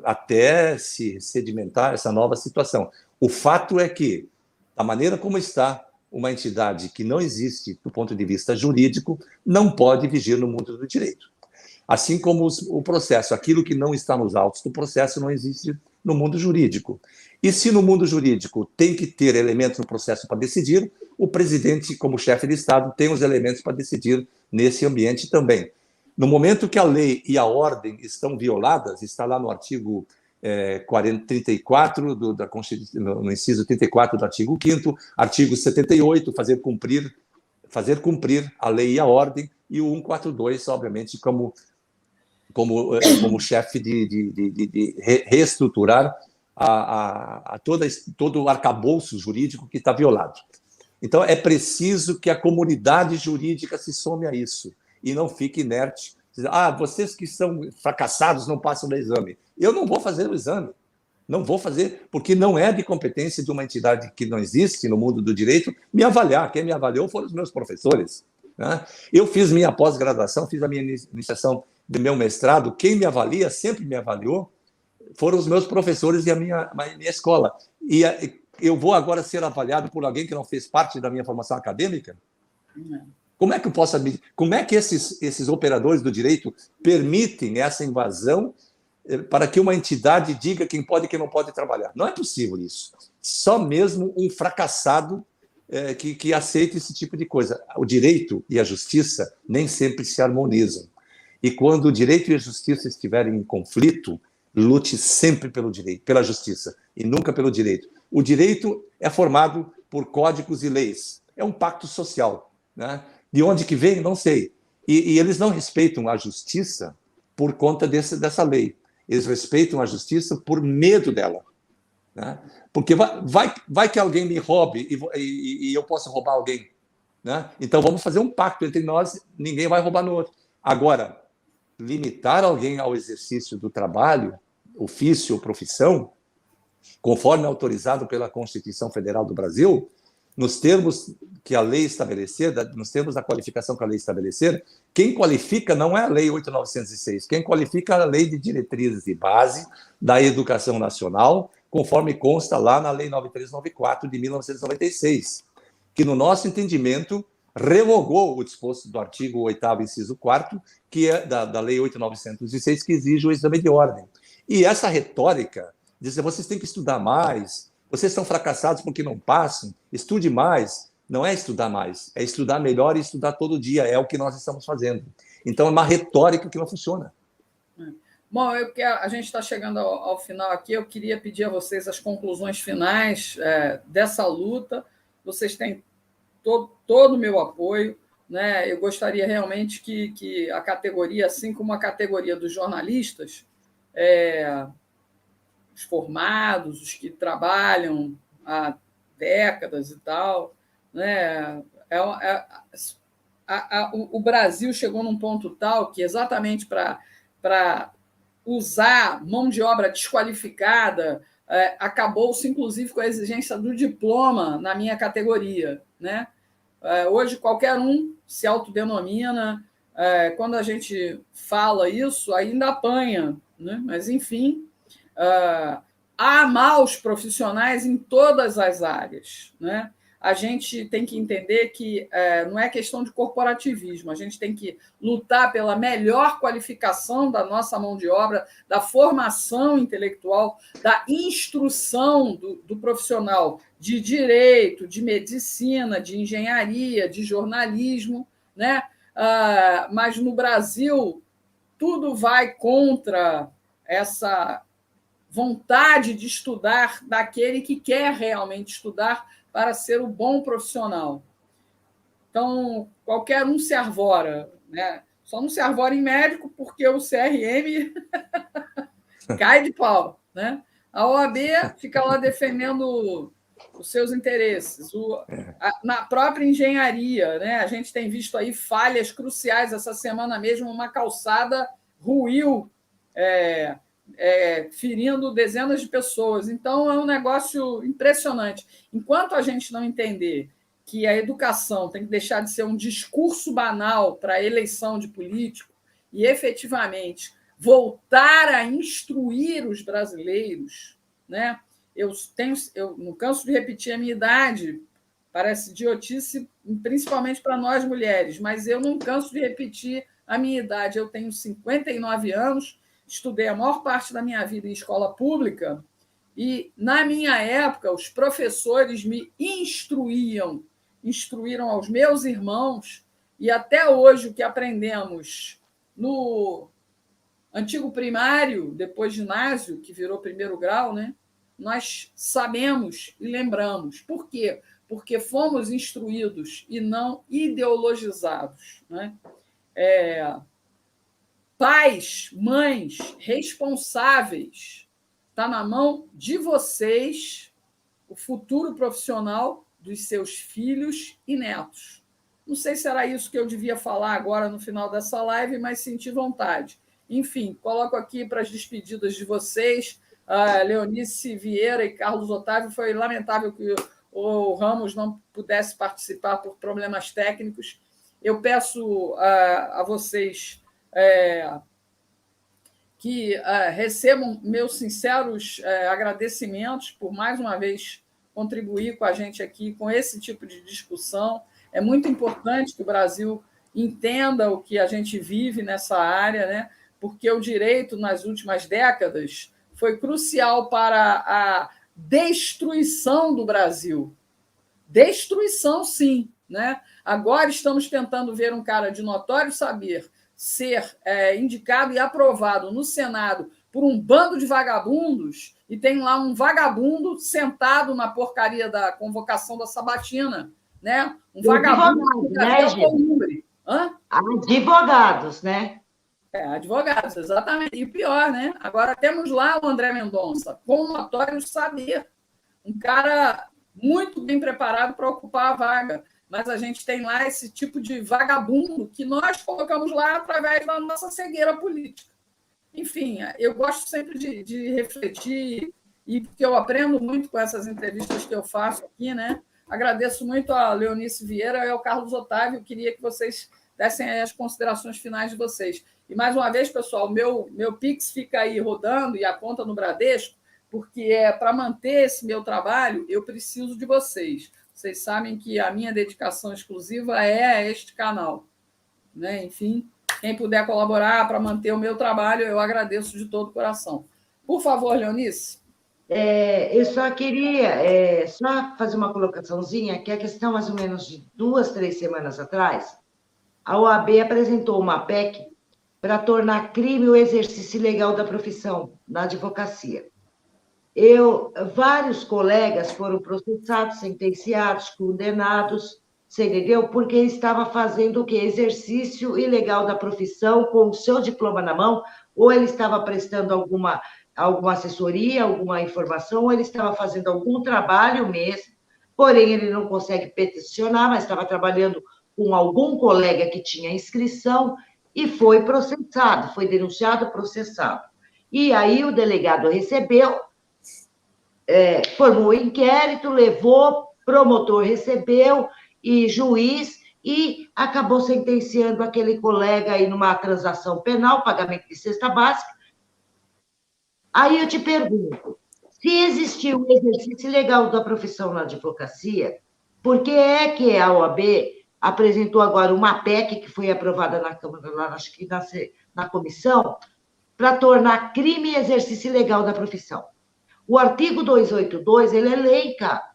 Até se sedimentar essa nova situação. O fato é que, da maneira como está, uma entidade que não existe do ponto de vista jurídico não pode vigir no mundo do direito. Assim como o processo, aquilo que não está nos autos do processo não existe no mundo jurídico. E se no mundo jurídico tem que ter elementos no processo para decidir, o presidente, como chefe de Estado, tem os elementos para decidir nesse ambiente também. No momento que a lei e a ordem estão violadas, está lá no artigo 34 da Constituição, no inciso 34 do artigo 5º, artigo 78, fazer cumprir a lei e a ordem, e o 142, obviamente, como chefe de reestruturar todo o arcabouço jurídico que está violado. Então, é preciso que a comunidade jurídica se some a isso e não fique inerte. Vocês que são fracassados não passam no exame. Eu não vou fazer o exame. Não vou fazer, porque não é de competência de uma entidade que não existe no mundo do direito me avaliar. Quem me avaliou foram os meus professores, né? Eu fiz minha pós-graduação, fiz a minha iniciação do meu mestrado. Quem me avalia, sempre me avaliou, foram os meus professores e a minha escola. E eu vou agora ser avaliado por alguém que não fez parte da minha formação acadêmica? Como é que eu posso... Como é que esses operadores do direito permitem essa invasão para que uma entidade diga quem pode e quem não pode trabalhar? Não é possível isso. Só mesmo um fracassado que aceita esse tipo de coisa. O direito e a justiça nem sempre se harmonizam. E quando o direito e a justiça estiverem em conflito, lute sempre pelo direito, pela justiça, e nunca pelo direito. O direito é formado por códigos e leis. É um pacto social, né? De onde que vem, não sei. E eles não respeitam a justiça por conta dessa lei. Eles respeitam a justiça por medo dela, né? Porque vai que alguém me roube e eu posso roubar alguém, né? Então vamos fazer um pacto entre nós, ninguém vai roubar no outro. Agora, limitar alguém ao exercício do trabalho, ofício ou profissão, conforme autorizado pela Constituição Federal do Brasil, nos termos que a lei estabelecer, nos termos da qualificação que a lei estabelecer, quem qualifica não é a Lei 8.906, quem qualifica é a Lei de Diretrizes de Base da Educação Nacional, conforme consta lá na Lei 9394 de 1996, que, no nosso entendimento, revogou o disposto do artigo 8º, inciso 4º, que é da Lei 8.906, que exige o exame de ordem. E essa retórica de dizer, vocês têm que estudar mais, vocês são fracassados porque não passam, estude mais, Não é estudar mais, é estudar melhor e estudar todo dia. É o que nós estamos fazendo. Então, é uma retórica que não funciona. Bom, a gente está chegando ao final aqui. Eu queria pedir a vocês as conclusões finais dessa luta. Vocês têm todo o meu apoio, né? Eu gostaria realmente que a categoria, assim como a categoria dos jornalistas, os formados, os que trabalham há décadas e tal, né? O Brasil chegou num ponto tal que, exatamente para usar mão de obra desqualificada, acabou-se, inclusive, com a exigência do diploma na minha categoria, né? Hoje, qualquer um se autodenomina. Quando a gente fala isso, ainda apanha, né? Mas, enfim, há maus profissionais em todas as áreas, né? A gente tem que entender que não é questão de corporativismo, a gente tem que lutar pela melhor qualificação da nossa mão de obra, da formação intelectual, da instrução do profissional de direito, de medicina, de engenharia, de jornalismo, né? Mas no Brasil tudo vai contra essa vontade de estudar daquele que quer realmente estudar para ser o bom profissional. Então, qualquer um se arvora, né? Só não se arvora em médico porque o CRM cai de pau, né? A OAB fica lá defendendo os seus interesses. Na própria engenharia, né? A gente tem visto aí falhas cruciais. Essa semana mesmo, uma calçada ruiu, ferindo dezenas de pessoas. Então, é um negócio impressionante. Enquanto a gente não entender que a educação tem que deixar de ser um discurso banal para a eleição de político e, efetivamente, voltar a instruir os brasileiros, né? Eu não canso de repetir a minha idade, parece idiotice, principalmente para nós mulheres, mas eu não canso de repetir a minha idade. Eu tenho 59 anos, estudei a maior parte da minha vida em escola pública e, na minha época, os professores me instruíram aos meus irmãos, e até hoje o que aprendemos no antigo primário, depois ginásio, que virou primeiro grau, né? Nós sabemos e lembramos. Por quê? Porque fomos instruídos e não ideologizados, né? Pais, mães responsáveis, está na mão de vocês o futuro profissional dos seus filhos e netos. Não sei se era isso que eu devia falar agora no final dessa live, mas senti vontade. Enfim, coloco aqui para as despedidas de vocês. Leonice Vieira e Carlos Otávio. Foi lamentável que o Ramos não pudesse participar por problemas técnicos. Eu peço a vocês que recebam meus sinceros agradecimentos por, mais uma vez, contribuir com a gente aqui com esse tipo de discussão. É muito importante que o Brasil entenda o que a gente vive nessa área, né? Porque o direito, nas últimas décadas, foi crucial para a destruição do Brasil. Destruição, sim, né? Agora estamos tentando ver um cara de notório saber ser indicado e aprovado no Senado por um bando de vagabundos, e tem lá um vagabundo sentado na porcaria da convocação da sabatina, né? Um vagabundo que até o número. Advogados, né? Advogados, exatamente. E pior, né? Agora temos lá o André Mendonça, com notório saber, um cara muito bem preparado para ocupar a vaga. Mas a gente tem lá esse tipo de vagabundo que nós colocamos lá através da nossa cegueira política. Enfim, eu gosto sempre de refletir, e porque eu aprendo muito com essas entrevistas que eu faço aqui, né? Agradeço muito a Leonice Vieira e ao Carlos Otávio. Queria que vocês dessem as considerações finais de vocês. E, mais uma vez, pessoal, meu Pix fica aí rodando e a conta no Bradesco, porque para manter esse meu trabalho, eu preciso de vocês. Vocês sabem que a minha dedicação exclusiva é a este canal, né? Enfim, quem puder colaborar para manter o meu trabalho, eu agradeço de todo o coração. Por favor, Leonice. Eu só queria só fazer uma colocaçãozinha, que a questão, mais ou menos de 2, 3 semanas atrás, a OAB apresentou uma PEC para tornar crime o exercício ilegal da profissão na advocacia. Vários colegas foram processados, sentenciados, condenados, você entendeu? Porque estava fazendo o quê? Exercício ilegal da profissão com o seu diploma na mão, ou ele estava prestando alguma assessoria, alguma informação, ou ele estava fazendo algum trabalho mesmo, porém ele não consegue peticionar, mas estava trabalhando com algum colega que tinha inscrição e foi processado, foi denunciado, processado. E aí o delegado recebeu, formou o inquérito, levou, promotor recebeu, e juiz, e acabou sentenciando aquele colega aí numa transação penal, pagamento de cesta básica. Aí eu te pergunto, se existiu o exercício legal da profissão na advocacia, por que é que a OAB apresentou agora uma PEC que foi aprovada na Câmara, lá, acho que na comissão, para tornar crime exercício ilegal da profissão? O artigo 282, ele elenca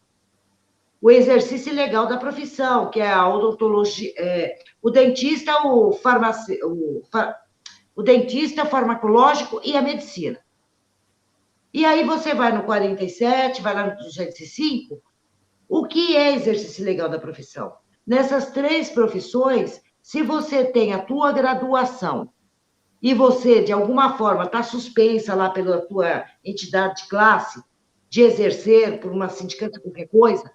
o exercício ilegal da profissão, que é a odontologia, o dentista, o dentista, o farmacológico e a medicina. E aí você vai no 47, vai lá no 205, o que é exercício ilegal da profissão? Nessas 3 profissões, se você tem a tua graduação e você, de alguma forma, está suspensa lá pela tua entidade de classe, de exercer por uma sindicância, qualquer coisa,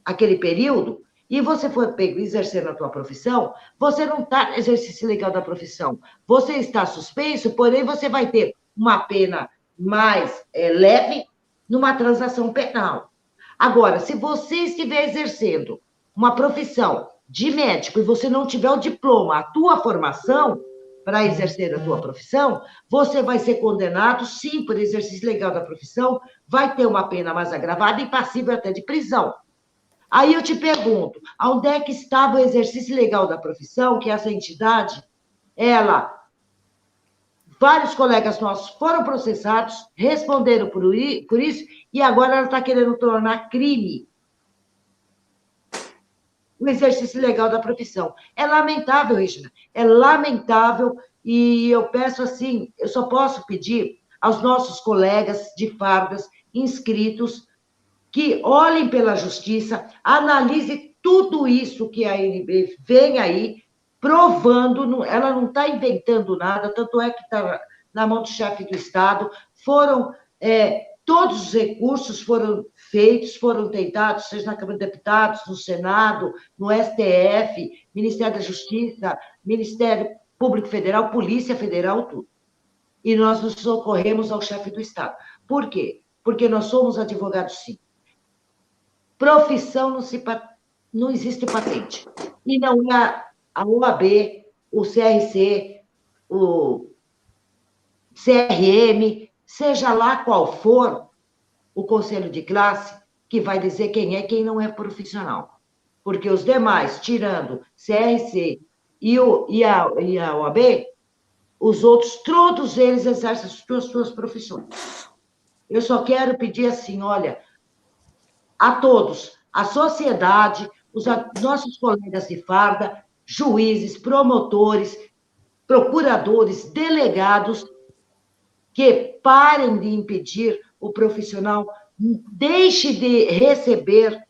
aquele período, e você foi pego exercendo a tua profissão, você não está no exercício legal da profissão. Você está suspenso, porém você vai ter uma pena mais leve numa transação penal. Agora, se você estiver exercendo uma profissão de médico e você não tiver o diploma, a tua formação para exercer a tua profissão, você vai ser condenado, sim, por exercício legal da profissão, vai ter uma pena mais agravada e passível até de prisão. Aí eu te pergunto, onde é que estava o exercício legal da profissão, que essa entidade, vários colegas nossos foram processados, responderam por isso, e agora ela está querendo tornar crime o exercício legal da profissão. É lamentável, Regina, é lamentável, e eu peço assim, eu só posso pedir aos nossos colegas de fardas inscritos que olhem pela justiça, analise tudo isso que a ANB vem aí, provando, ela não está inventando nada, tanto é que está na mão do chefe do Estado, todos os recursos foram feitos, foram tentados, seja na Câmara de Deputados, no Senado, no STF, Ministério da Justiça, Ministério Público Federal, Polícia Federal, tudo. E nós nos socorremos ao chefe do Estado. Por quê? Porque nós somos advogados, sim. Profissão não existe patente. E não é a OAB, o CRC, o CRM, seja lá qual for o conselho de classe, que vai dizer quem é quem não é profissional. Porque os demais, tirando CRC e a OAB, os outros, todos eles exercem as suas profissões. Eu só quero pedir assim, olha, a todos, a sociedade, os nossos colegas de farda, juízes, promotores, procuradores, delegados, que parem de impedir o profissional, deixe de receber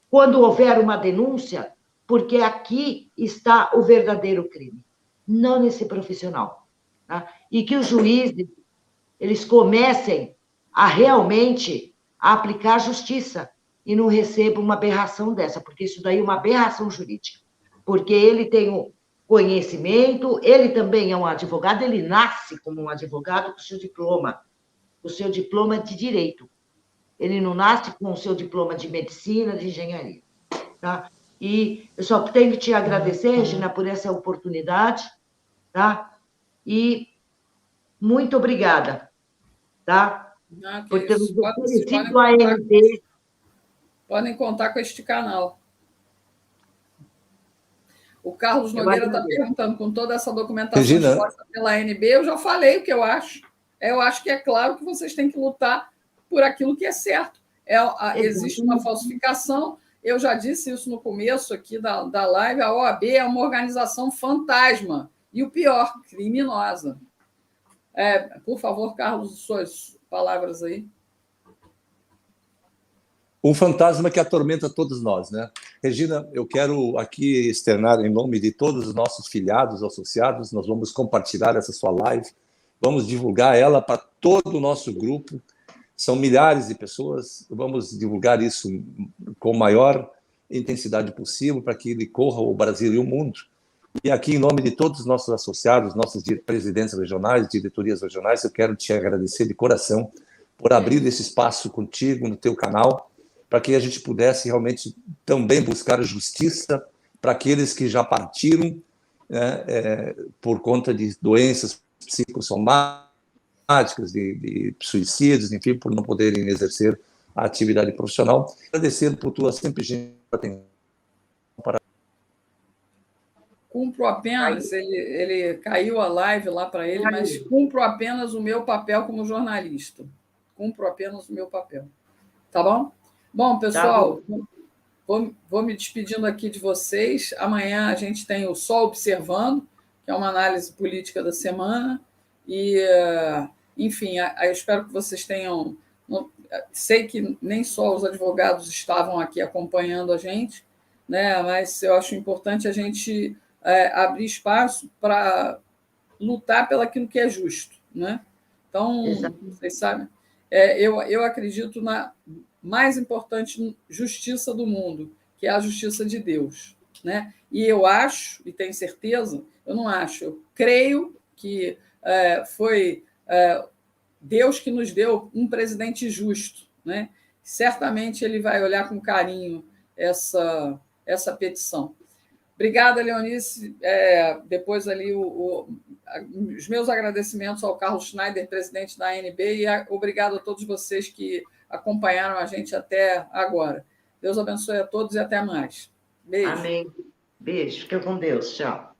quando houver uma denúncia, porque aqui está o verdadeiro crime, não nesse profissional. Tá? E que os juízes, eles comecem a realmente aplicar justiça e não recebam uma aberração dessa, porque isso daí é uma aberração jurídica. Porque ele tem o conhecimento, ele também é um advogado, ele nasce como um advogado com o seu diploma de direito. Ele não nasce com o seu diploma de medicina, de engenharia. Tá? E eu só tenho que te agradecer, Regina, por essa oportunidade, tá? E muito obrigada, tá? Por ter nos oferecido a ANB. Podem contar com este canal. O Carlos Nogueira está perguntando, com toda essa documentação exposta pela ANB, eu já falei o que eu acho. Eu acho que é claro que vocês têm que lutar por aquilo que é certo. Existe uma falsificação. Eu já disse isso no começo aqui da live, a OAB é uma organização fantasma, e o pior, criminosa. Por favor, Carlos, suas palavras aí. Um fantasma que atormenta todos nós, né? Regina, eu quero aqui externar em nome de todos os nossos filiados, associados, nós vamos compartilhar essa sua live, vamos divulgar ela para todo o nosso grupo, são milhares de pessoas, vamos divulgar isso com a maior intensidade possível para que ele corra o Brasil e o mundo. E aqui, em nome de todos os nossos associados, nossos presidentes regionais, diretorias regionais, eu quero te agradecer de coração por abrir esse espaço contigo no teu canal, para que a gente pudesse realmente também buscar justiça para aqueles que já partiram, né, por conta de doenças psicossomáticas, de suicídios, enfim, por não poderem exercer a atividade profissional. Agradecer por tua sempre gentil atenção. Cumpro apenas, ele caiu a live lá para ele, mas cumpro apenas o meu papel como jornalista. Cumpro apenas o meu papel. Tá bom? Bom, pessoal, vou me despedindo aqui de vocês. Amanhã a gente tem o Sol Observando, que é uma análise política da semana. E, enfim, eu espero que vocês tenham... Sei que nem só os advogados estavam aqui acompanhando a gente, né? Mas eu acho importante a gente abrir espaço para lutar pelo aquilo que é justo, né? Então, vocês sabem, eu acredito na mais importante justiça do mundo, que é a justiça de Deus, né? E eu acho, e tenho certeza, eu não acho, eu creio que foi Deus que nos deu um presidente justo, né? Certamente ele vai olhar com carinho essa petição. Obrigada, Leonice. Depois ali os meus agradecimentos ao Carlos Schneider, presidente da ANB, e obrigado a todos vocês que acompanharam a gente até agora. Deus abençoe a todos e até mais. Beijo. Amém. Beijo. Fica com Deus. Tchau.